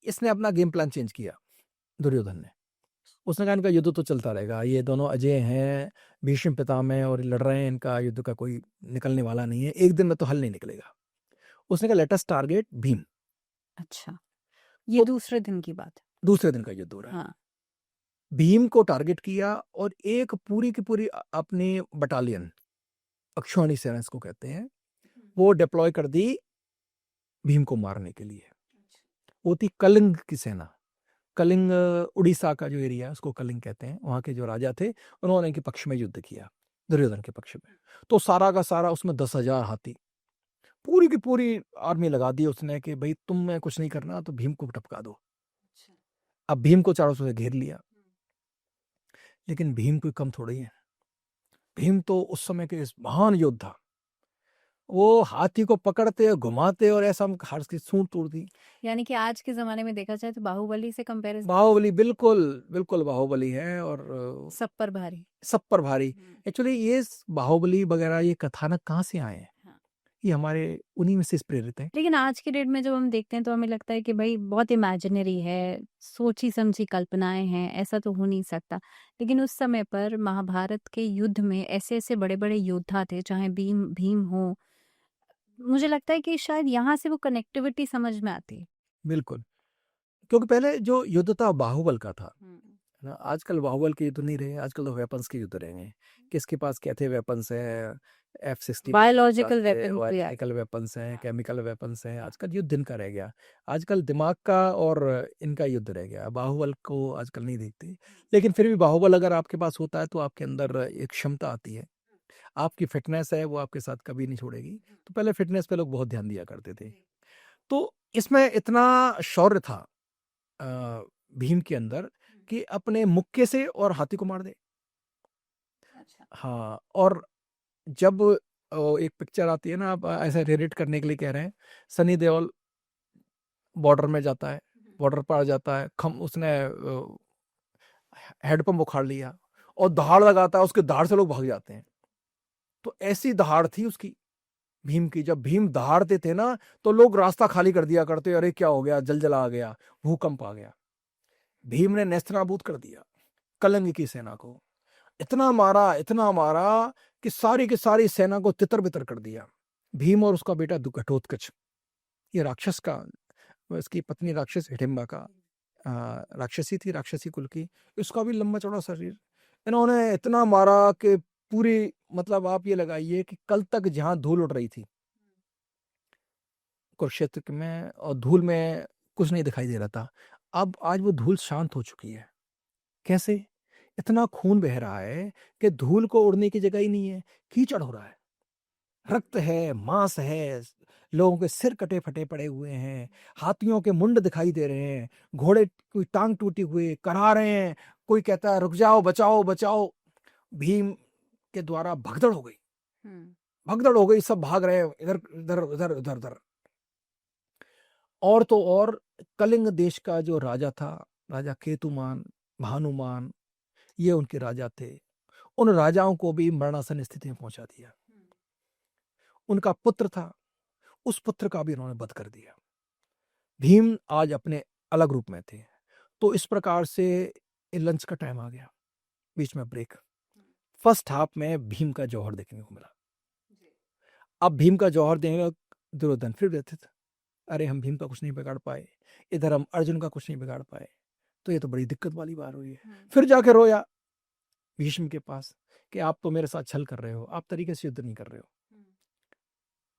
इसने अपना गेम प्लान चेंज किया दुर्योधन ने। उसने कहा इनका युद्ध तो चलता रहेगा, ये दोनों अजय हैं, भीष्म पितामह और लड़ रहे हैं, इनका युद्ध का कोई निकलने वाला नहीं है, एक दिन में तो हल नहीं निकलेगा। उसने कहा लेटेस्ट टारगेट भीम। अच्छा, ये तो दूसरे दिन की बात है, दूसरे दिन का युद्ध हो रहा है। भीम को टारगेट किया और एक पूरी की पूरी अपनी बटालियन, अक्षौहिणी सेना इसको कहते हैं, वो डिप्लॉय कर दी भीम को मारने के लिए। वो थी कलिंग की सेना। कलिंग उड़ीसा का जो एरिया है उसको कलिंग कहते हैं। वहां के जो राजा थे उन्होंने इनके पक्ष में युद्ध किया, दुर्योधन के पक्ष में। तो सारा का सारा उसमें 10,000 हाथी, पूरी की पूरी आर्मी लगा दी उसने कि भाई तुम्हें कुछ नहीं करना तो भीम को टपका दो। अब भीम को चारों से घेर लिया, लेकिन भीम कोई कम थोड़ी है। भीम तो उस समय के महान योद्धा, वो हाथी को पकड़ते घुमाते और ऐसा हाथ की सूंड तोड़ दी। यानी कि आज के जमाने में देखा जाए तो बाहुबली से कंपैरिजन। बाहुबली बिल्कुल बाहुबली है और सब पर भारी। एक्चुअली ये बाहुबली वगैरह ये कथानक कहाँ से आए हैं? ये हमारे उन्हीं में से प्रेरित हैं। लेकिन आज के डेट में जब हम देखते हैं तो हमें लगता है कि भाई बहुत इमेजिनरी है, सोची-समझी कल्पनाएँ हैं, ऐसा तो हो नहीं सकता। लेकिन उस समय पर महाभारत के युद्ध में ऐसे-ऐसे बड़े-बड़े योद्धा थे, चाहे भीम हो, मुझे लगता है कि शायद यहाँ से वो कनेक्टिविटी समझ में आती है। बिल्कुल, क्योंकि पहले जो युद्ध था बाहुबल का था, हुँ। है ना? आजकल बाहुबल के युद्ध नहीं रहे, आजकल तो वेपन्स के युद्ध रह गए हैं। किसके पास कैसे वेपन्स हैं, F-16 बायोलॉजिकल वेपन्स भी आ बायोलॉजिकल वेपन्स हैं, केमिकल वेपन्स हैं, आजकल युद्ध इनका रह गया। आजकल दिमाग का और इनका युद्ध रह गया, बाहुबल को आजकल नहीं देखते। लेकिन फिर भी बाहुबल अगर आपके पास होता है तो आपके अंदर एक क्षमता आती है, आपकी फ़िटनेस है वो आपके साथ कभी नहीं छोड़ेगी। तो पहले फ़िटनेस पे लोग बहुत ध्यान दिया करते थे। तो इसमें इतना शौर्य था अ, भीम के अंदर कि अपने मुक्के से और हाथी को मार दे। अच्छा। हाँ, और जब एक पिक्चर आती है ना, आप ऐसे रिलेट करने के लिए कह रहे हैं, सनी देओल बॉर्डर में जाता है, बॉर्डर पार जाता है, उसने हैंडपंप उखाड़ लिया और दहाड़ लगाता है, उसके दहाड़ से लोग भाग जाते हैं। तो ऐसी दहाड़ थी उसकी, भीम की। जब भीम दहाड़ते थे ना, तो लोग रास्ता खाली कर दिया करते, अरे क्या हो गया, जलजला आ गया, भूकंप आ गया। भीम ने नेस्तनाबूद कर दिया कलिंग की सेना को। इतना मारा कि सारी की सारी सेना को तितर-बितर कर दिया। भीम और उसका बेटा घटोत्कच, ये राक्षस का, इसकी पत्नी राक्षस हिडिंबा का राक्षसी थी, राक्षसी कुल की। इसका भी लंबा-चौड़ा शरीर। इन्होंने इतना मारा कि पूरी, मतलब आप ये लगाइए कि कल तक जहाँ धूल उड़ रही थी कुरुक्षेत्र में, और धूल में कुछ नहीं दिखाई दे रहा था, अब आज वो धूल शांत हो चुकी है। कैसे? इतना खून बह रहा है कि धूल को उड़ने की जगह ही नहीं है, कीचड़ हो रहा है। रक्त है, मांस है, लोगों के सिर कटे-फटे पड़े हुए हैं, हाथियों के मुंड दिखाई दे रहे हैं, घोड़े की टांग टूटी हुई, करा रहे हैं, कोई कहता है रुक जाओ, बचाओ, बचाओ। भीम के द्वारा भगदड़ हो गई, हुँ। भगदड़ हो गई, सब भाग रहे हैं, इधर, इधर, उधर, उधर, उधर। और तो और कलिंग देश का जो राजा था, राजा केतुमान, भानुमान, ये उनके राजा थे। उन राजाओं को भी मरणासन स्थिति में पहुंचा दिया। उनका पुत्र था, उस पुत्र का भी उन्होंने वध कर दिया। भीम आज अपने अलग रूप में थे। तो इस प्रकार से लंच का टाइम आ गया, बीच में ब्रेक। फर्स्ट हाफ में भीम का जौहर देखने को मिला। अब भीम का जौहर देगा दुर्योधन, फिर देते थे, अरे हम भीम का कुछ नहीं बिगाड़ पाए, इधर हम अर्जुन का कुछ नहीं बिगाड़ पाए, तो ये तो बड़ी दिक्कत वाली बात हुई है। फिर जाके रोया भीष्म के पास कि आप तो मेरे साथ छल कर रहे हो, आप तरीके से युद्ध नहीं कर रहे हो।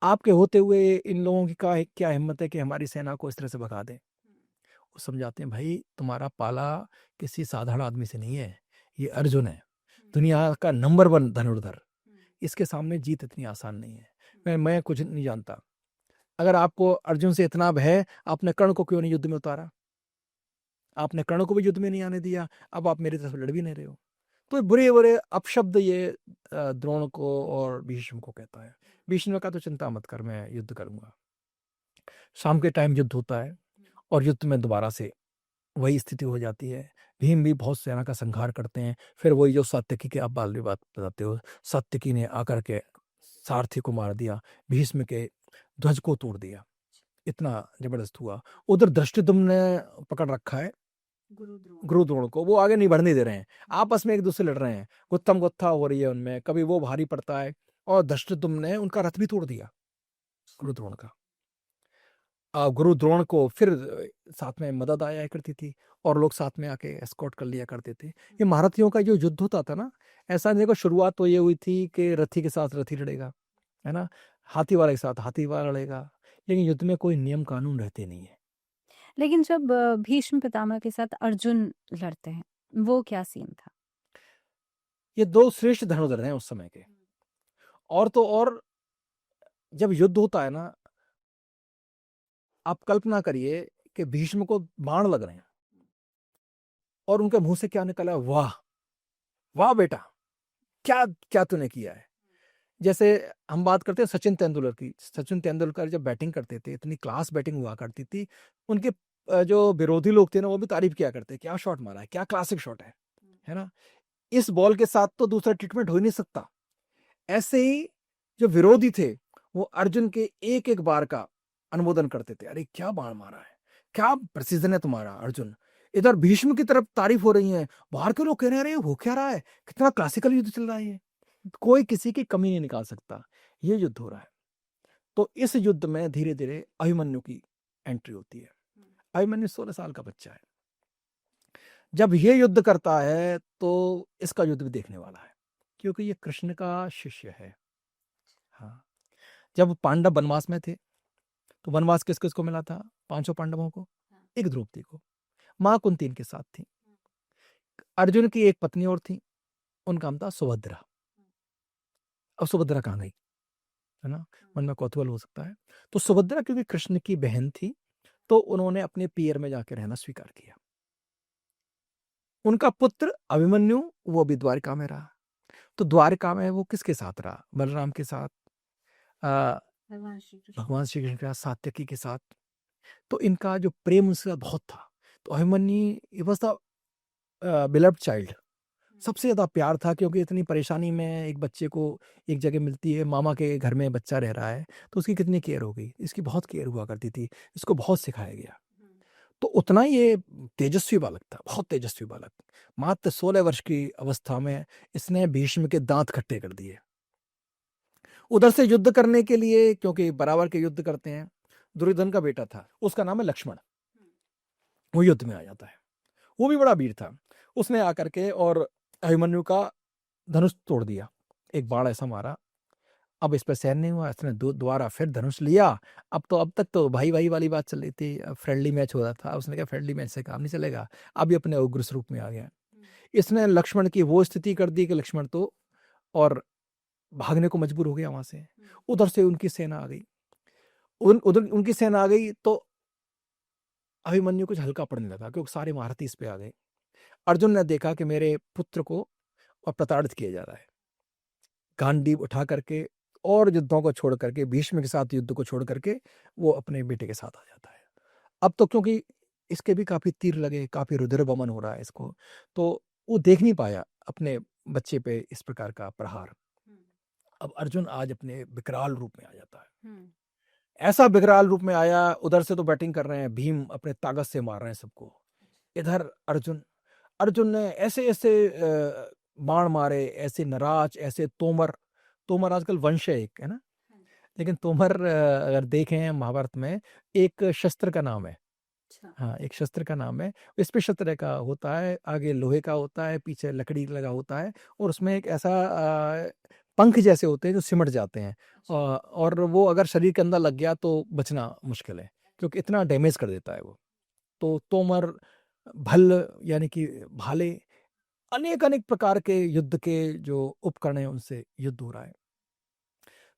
आपके होते हुए इन लोगों की क्या हिम्मत है कि हमारी सेना को इस तरह से भगा दें। वो समझाते हैं, भाई तुम्हारा पाला किसी साधारण आदमी से नहीं है, ये अर्जुन है, दुनिया का नंबर 1 धनुर्धर, इसके सामने जीत इतनी आसान नहीं है। मैं कुछ नहीं जानता। अगर आपको अर्जुन से इतना भय, आपने कर्ण को क्यों नहीं युद्ध में उतारा? आपने कर्ण को भी युद्ध में नहीं आने दिया, अब आप मेरी तरफ लड़ भी नहीं रहे हो। तो बुरे-बुरे अपशब्द ये द्रोण को और भीष्म को कहता है। भीष्म ने कहा तो चिंता मत कर, मैं युद्ध करूँगा। शाम के टाइम युद्ध होता है और युद्ध में दोबारा से वही स्थिति हो जाती है। भीम भी बहुत सेना का संहार करते हैं। फिर वही जो सात्यकी की आप बाल बात बताते हो, सात्यकी ने आकर के सारथी को मार दिया, भीष्म के ध्वज को तोड़ दिया। इतना जबरदस्त हुआ। उधर धृष्टद्युम्न ने पकड़ रखा है गुरु द्रोण को, वो आगे नहीं बढ़ने दे रहे हैं, आपस में एक दूसरे लड़ रहे हैं, गुत्थम गुत्था हो रही है उनमें, कभी वो भारी पड़ता है। और धृष्टद्युम्न ने उनका रथ भी तोड़ दिया गुरु द्रोण का। गुरु द्रोण को फिर साथ में मदद आया करती थी और लोग साथ में आके एस्कॉर्ट कर लिया करते थे। ये महारथियों का जो युद्ध होता था ना, ऐसा नहीं, देखो शुरुआत तो ये हुई थी कि रथी के साथ रथी लड़ेगा, है ना, हाथी वाले के साथ हाथी वाला लड़ेगा, लेकिन युद्ध में कोई नियम कानून रहते नहीं है। लेकिन जब भीष्म पितामह के साथ अर्जुन लड़ते हैं, वो क्या सीन था? ये 2 श्रेष्ठ धनुर्धर हैं उस समय के। और तो और जब युद्ध होता है ना, आप कल्पना करिए कि भीष्म को बाण लग रहे हैं और उनके मुंह से क्या निकला, वाह वाह बेटा, क्या क्या तूने किया है। जैसे हम बात करते हैं सचिन तेंदुलकर की, सचिन तेंदुलकर जब बैटिंग करते थे, इतनी क्लास बैटिंग हुआ करती थी, उनके जो विरोधी लोग थे ना, वो भी तारीफ किया करते, क्या शॉट मारा है, क्या क्लासिक शॉट है ना। इस बॉल के साथ तो दूसरा ट्रीटमेंट हो ही नहीं सकता। ऐसे ही जो विरोधी थे वो अर्जुन के एक एक बार का अनुमोदन करते थे। अरे क्या बाण मारा है, क्या प्रेसिजन है तुम्हारा अर्जुन। इधर भीष्म की तरफ तारीफ हो रही है, बाहर के लोग कह रहे हैं अरे हो क्या रहा है, कितना क्लासिकल युद्ध चल रहा है ये, कोई किसी की कमी नहीं निकाल सकता, ये युद्ध हो रहा है। तो इस युद्ध में धीरे धीरे अभिमन्यु की एंट्री होती है। अभिमन्यु 16 साल का बच्चा है। जब ये युद्ध करता है तो इसका युद्ध भी देखने वाला है, क्योंकि ये कृष्ण का शिष्य है। हाँ, जब पांडव वनवास में थे तो वनवास किस किस को मिला था? 500 पांडवों को, एक द्रौपदी को। माँ कुंती इनके साथ थी। अर्जुन की एक पत्नी और थी, उनका नाम था सुभद्रा। अब सुभद्रा कहाँ गई, है ना, मन में कौतूहल हो सकता है। तो सुभद्रा क्योंकि कृष्ण की बहन थी तो उन्होंने अपने पियर में जाकर रहना स्वीकार किया। उनका पुत्र अभिमन्यु वो भी द्वारिका में रहा। तो द्वारिका में वो किसके साथ रहा? बलराम के साथ, भगवान श्री कृष्ण के साथ, सात्यकी के साथ। तो इनका जो प्रेम उनसे बहुत था। तो Abhimanyu was the beloved child, सबसे ज्यादा प्यार था, क्योंकि इतनी परेशानी में एक बच्चे को एक जगह मिलती है, मामा के घर में बच्चा रह रहा है, तो उसकी कितनी केयर हो गई। इसकी बहुत केयर हुआ करती थी, इसको बहुत सिखाया गया। तो उतना ये तेजस्वी बालक था, बहुत तेजस्वी बालक। मात्र 16 वर्ष की अवस्था में इसने भीष्म के दांत खट्टे कर दिए। उधर से युद्ध करने के लिए, क्योंकि बराबर के युद्ध करते हैं, दुर्योधन का बेटा था, उसका नाम है लक्ष्मण, वो युद्ध में आ जाता है। वो भी बड़ा वीर था। उसने आकर के और अभिमन्यु का धनुष तोड़ दिया, एक बाण ऐसा मारा। अब इस पर सहन नहीं हुआ, इसने दोबारा फिर धनुष लिया। अब तक तो भाई भाई वाली बात चल रही थी, फ्रेंडली मैच हो रहा था। उसने कहा फ्रेंडली मैच से काम नहीं चलेगा, अब ये अपने उग्र स्वरूप में आ गया। इसने लक्ष्मण की वो स्थिति कर दी कि लक्ष्मण तो और भागने को मजबूर हो गया वहां से। उधर से उनकी सेना आ गई, उधर उनकी सेना आ गई तो अभिमन्यु कुछ हल्का पड़ने लगा, क्योंकि सारे महारथी इस पे आ गए। अर्जुन ने देखा कि मेरे पुत्र को प्रताड़ित किया जा रहा है, गांडीव उठा करके और युद्धों को छोड़ करके, भीष्म के साथ युद्ध को छोड़ करके वो अपने बेटे के साथ आ जाता है। अब तो क्योंकि इसके भी काफी तीर लगे, काफी रुधिर बमन हो रहा है इसको, तो वो देख नहीं पाया अपने बच्चे पे इस प्रकार का प्रहार। अब अर्जुन आज अपने विकराल रूप में आ जाता है। ऐसा विकराल रूप में आया, उधर से तो बैटिंग कर रहे हैं, भीम अपने ताकत से मार रहे हैं सबको। इधर अर्जुन ने ऐसे ऐसे बाण मारे, ऐसे नराज, ऐसे तोमर आजकल वंश है एक, है ना, लेकिन तोमर अगर देखें महाभारत में एक शस्त्र का नाम है। हाँ, एक शस्त्र का नाम है। इस पे शस्त्र का होता है, आगे लोहे का होता है, पीछे लकड़ी लगा होता है, और उसमें एक ऐसा पंख जैसे होते हैं जो सिमट जाते हैं, और वो अगर शरीर के अंदर लग गया तो बचना मुश्किल है, क्योंकि इतना डैमेज कर देता है वो। तो तोमर, भल्ल यानी कि भाले, अनेक अनेक प्रकार के युद्ध के जो उपकरण हैं उनसे युद्ध हो रहा है।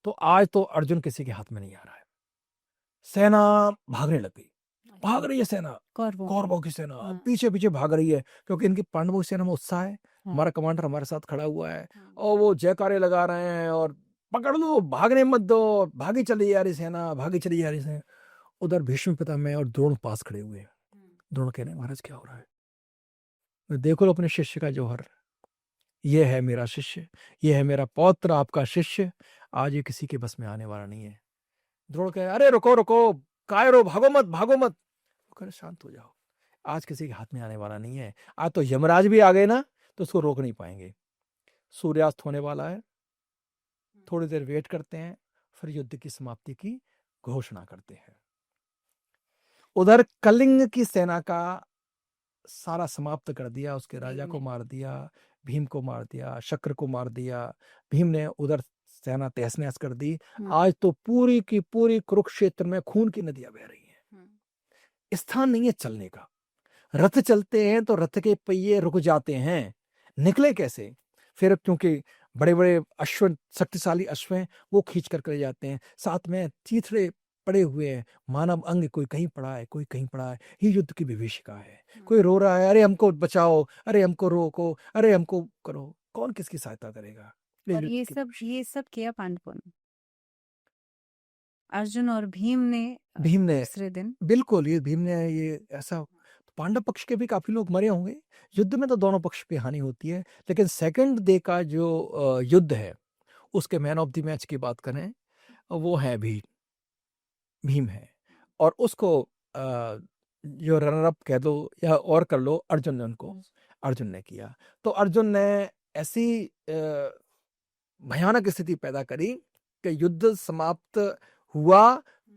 तो आज तो अर्जुन किसी के हाथ में नहीं आ रहा है। सेना भागने लग गई, भाग रही है सेना, कौरवों की सेना पीछे पीछे भाग रही है, क्योंकि इनकी पांडवों की सेना में उत्साह है। हमारा कमांडर हमारे साथ खड़ा हुआ है, और वो जयकारे लगा रहे हैं और पकड़ लो, भागने मत दो, भागी चली जा रही सेना, भागी चली जा रही सेना। उधर भीष्म पितामह और द्रोण पास खड़े हुए हैं। द्रोण कह रहे हैं महाराज क्या हो रहा है? देखो लो अपने शिष्य का जौहर, ये है मेरा शिष्य, ये है मेरा पौत्र, आपका शिष्य, आज ये किसी के बस में आने वाला नहीं है। द्रोण कहे अरे रुको रुको, कायरो, भागो मत भागो मत। कहे शांत हो जाओ, आज किसी के हाथ में आने वाला नहीं है। आज तो यमराज भी आ गए ना तो उसको रोक नहीं पाएंगे। सूर्यास्त होने वाला है, थोड़ी देर वेट करते हैं, फिर युद्ध की समाप्ति की घोषणा करते हैं। उधर कलिंग की सेना का सारा समाप्त कर दिया, उसके राजा को मार दिया, भीम को मार दिया, शक्र को मार दिया। भीम ने उधर सेना तहस नहस कर दी। आज तो पूरी की पूरी कुरुक्षेत्र में खून की नदियां बह रही हैं, स्थान नहीं है चलने का। रथ चलते हैं तो रथ के पहिए रुक जाते हैं, निकले कैसे? फिर क्योंकि बड़े बड़े अश्व, शक्तिशाली अश्व हैं, वो खींच कर ले जाते हैं, साथ में तीसरे पड़े हुए हैं, मानव अंग, कोई कहीं पड़ा है, कोई कहीं पड़ा है। ये युद्ध की विभीषिका है। कोई रो रहा है, अरे हमको बचाओ, अरे हमको रोको, अरे हमको करो। कौन किसकी सहायता करेगा? और ये सब किया पांडवों ने, अर्जुन और भीम ने दूसरे दिन। बिल्कुल, ये भीम ने ये ऐसा, पांडव पक्ष के भी काफी लोग मरे होंगे। युद्ध में तो दोनों पक्ष पे हानि होती है, लेकिन सेकंड डे का जो युद्ध है उसके मैन ऑफ द मैच की बात करें, वो है भीम है। और उसको जो रनर अप कह दो या और कर लो, अर्जुन ने किया। तो अर्जुन ने ऐसी भयानक स्थिति पैदा करी कि युद्ध समाप्त हुआ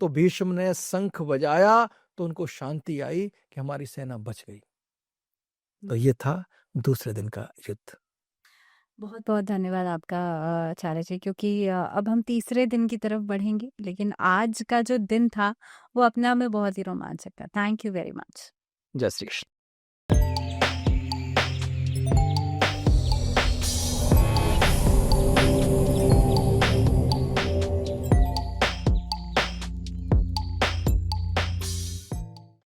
तो भीष्म ने शंख बजाया तो उनको शांति आई कि हमारी सेना बच गई। तो ये था दूसरे दिन का युद्ध। बहुत बहुत धन्यवाद आपका आचार्य जी, क्योंकि अब हम तीसरे दिन की तरफ बढ़ेंगे, लेकिन आज का जो दिन था वो अपने आप में बहुत ही रोमांचक था। Thank you very much. जय श्री कृष्ण।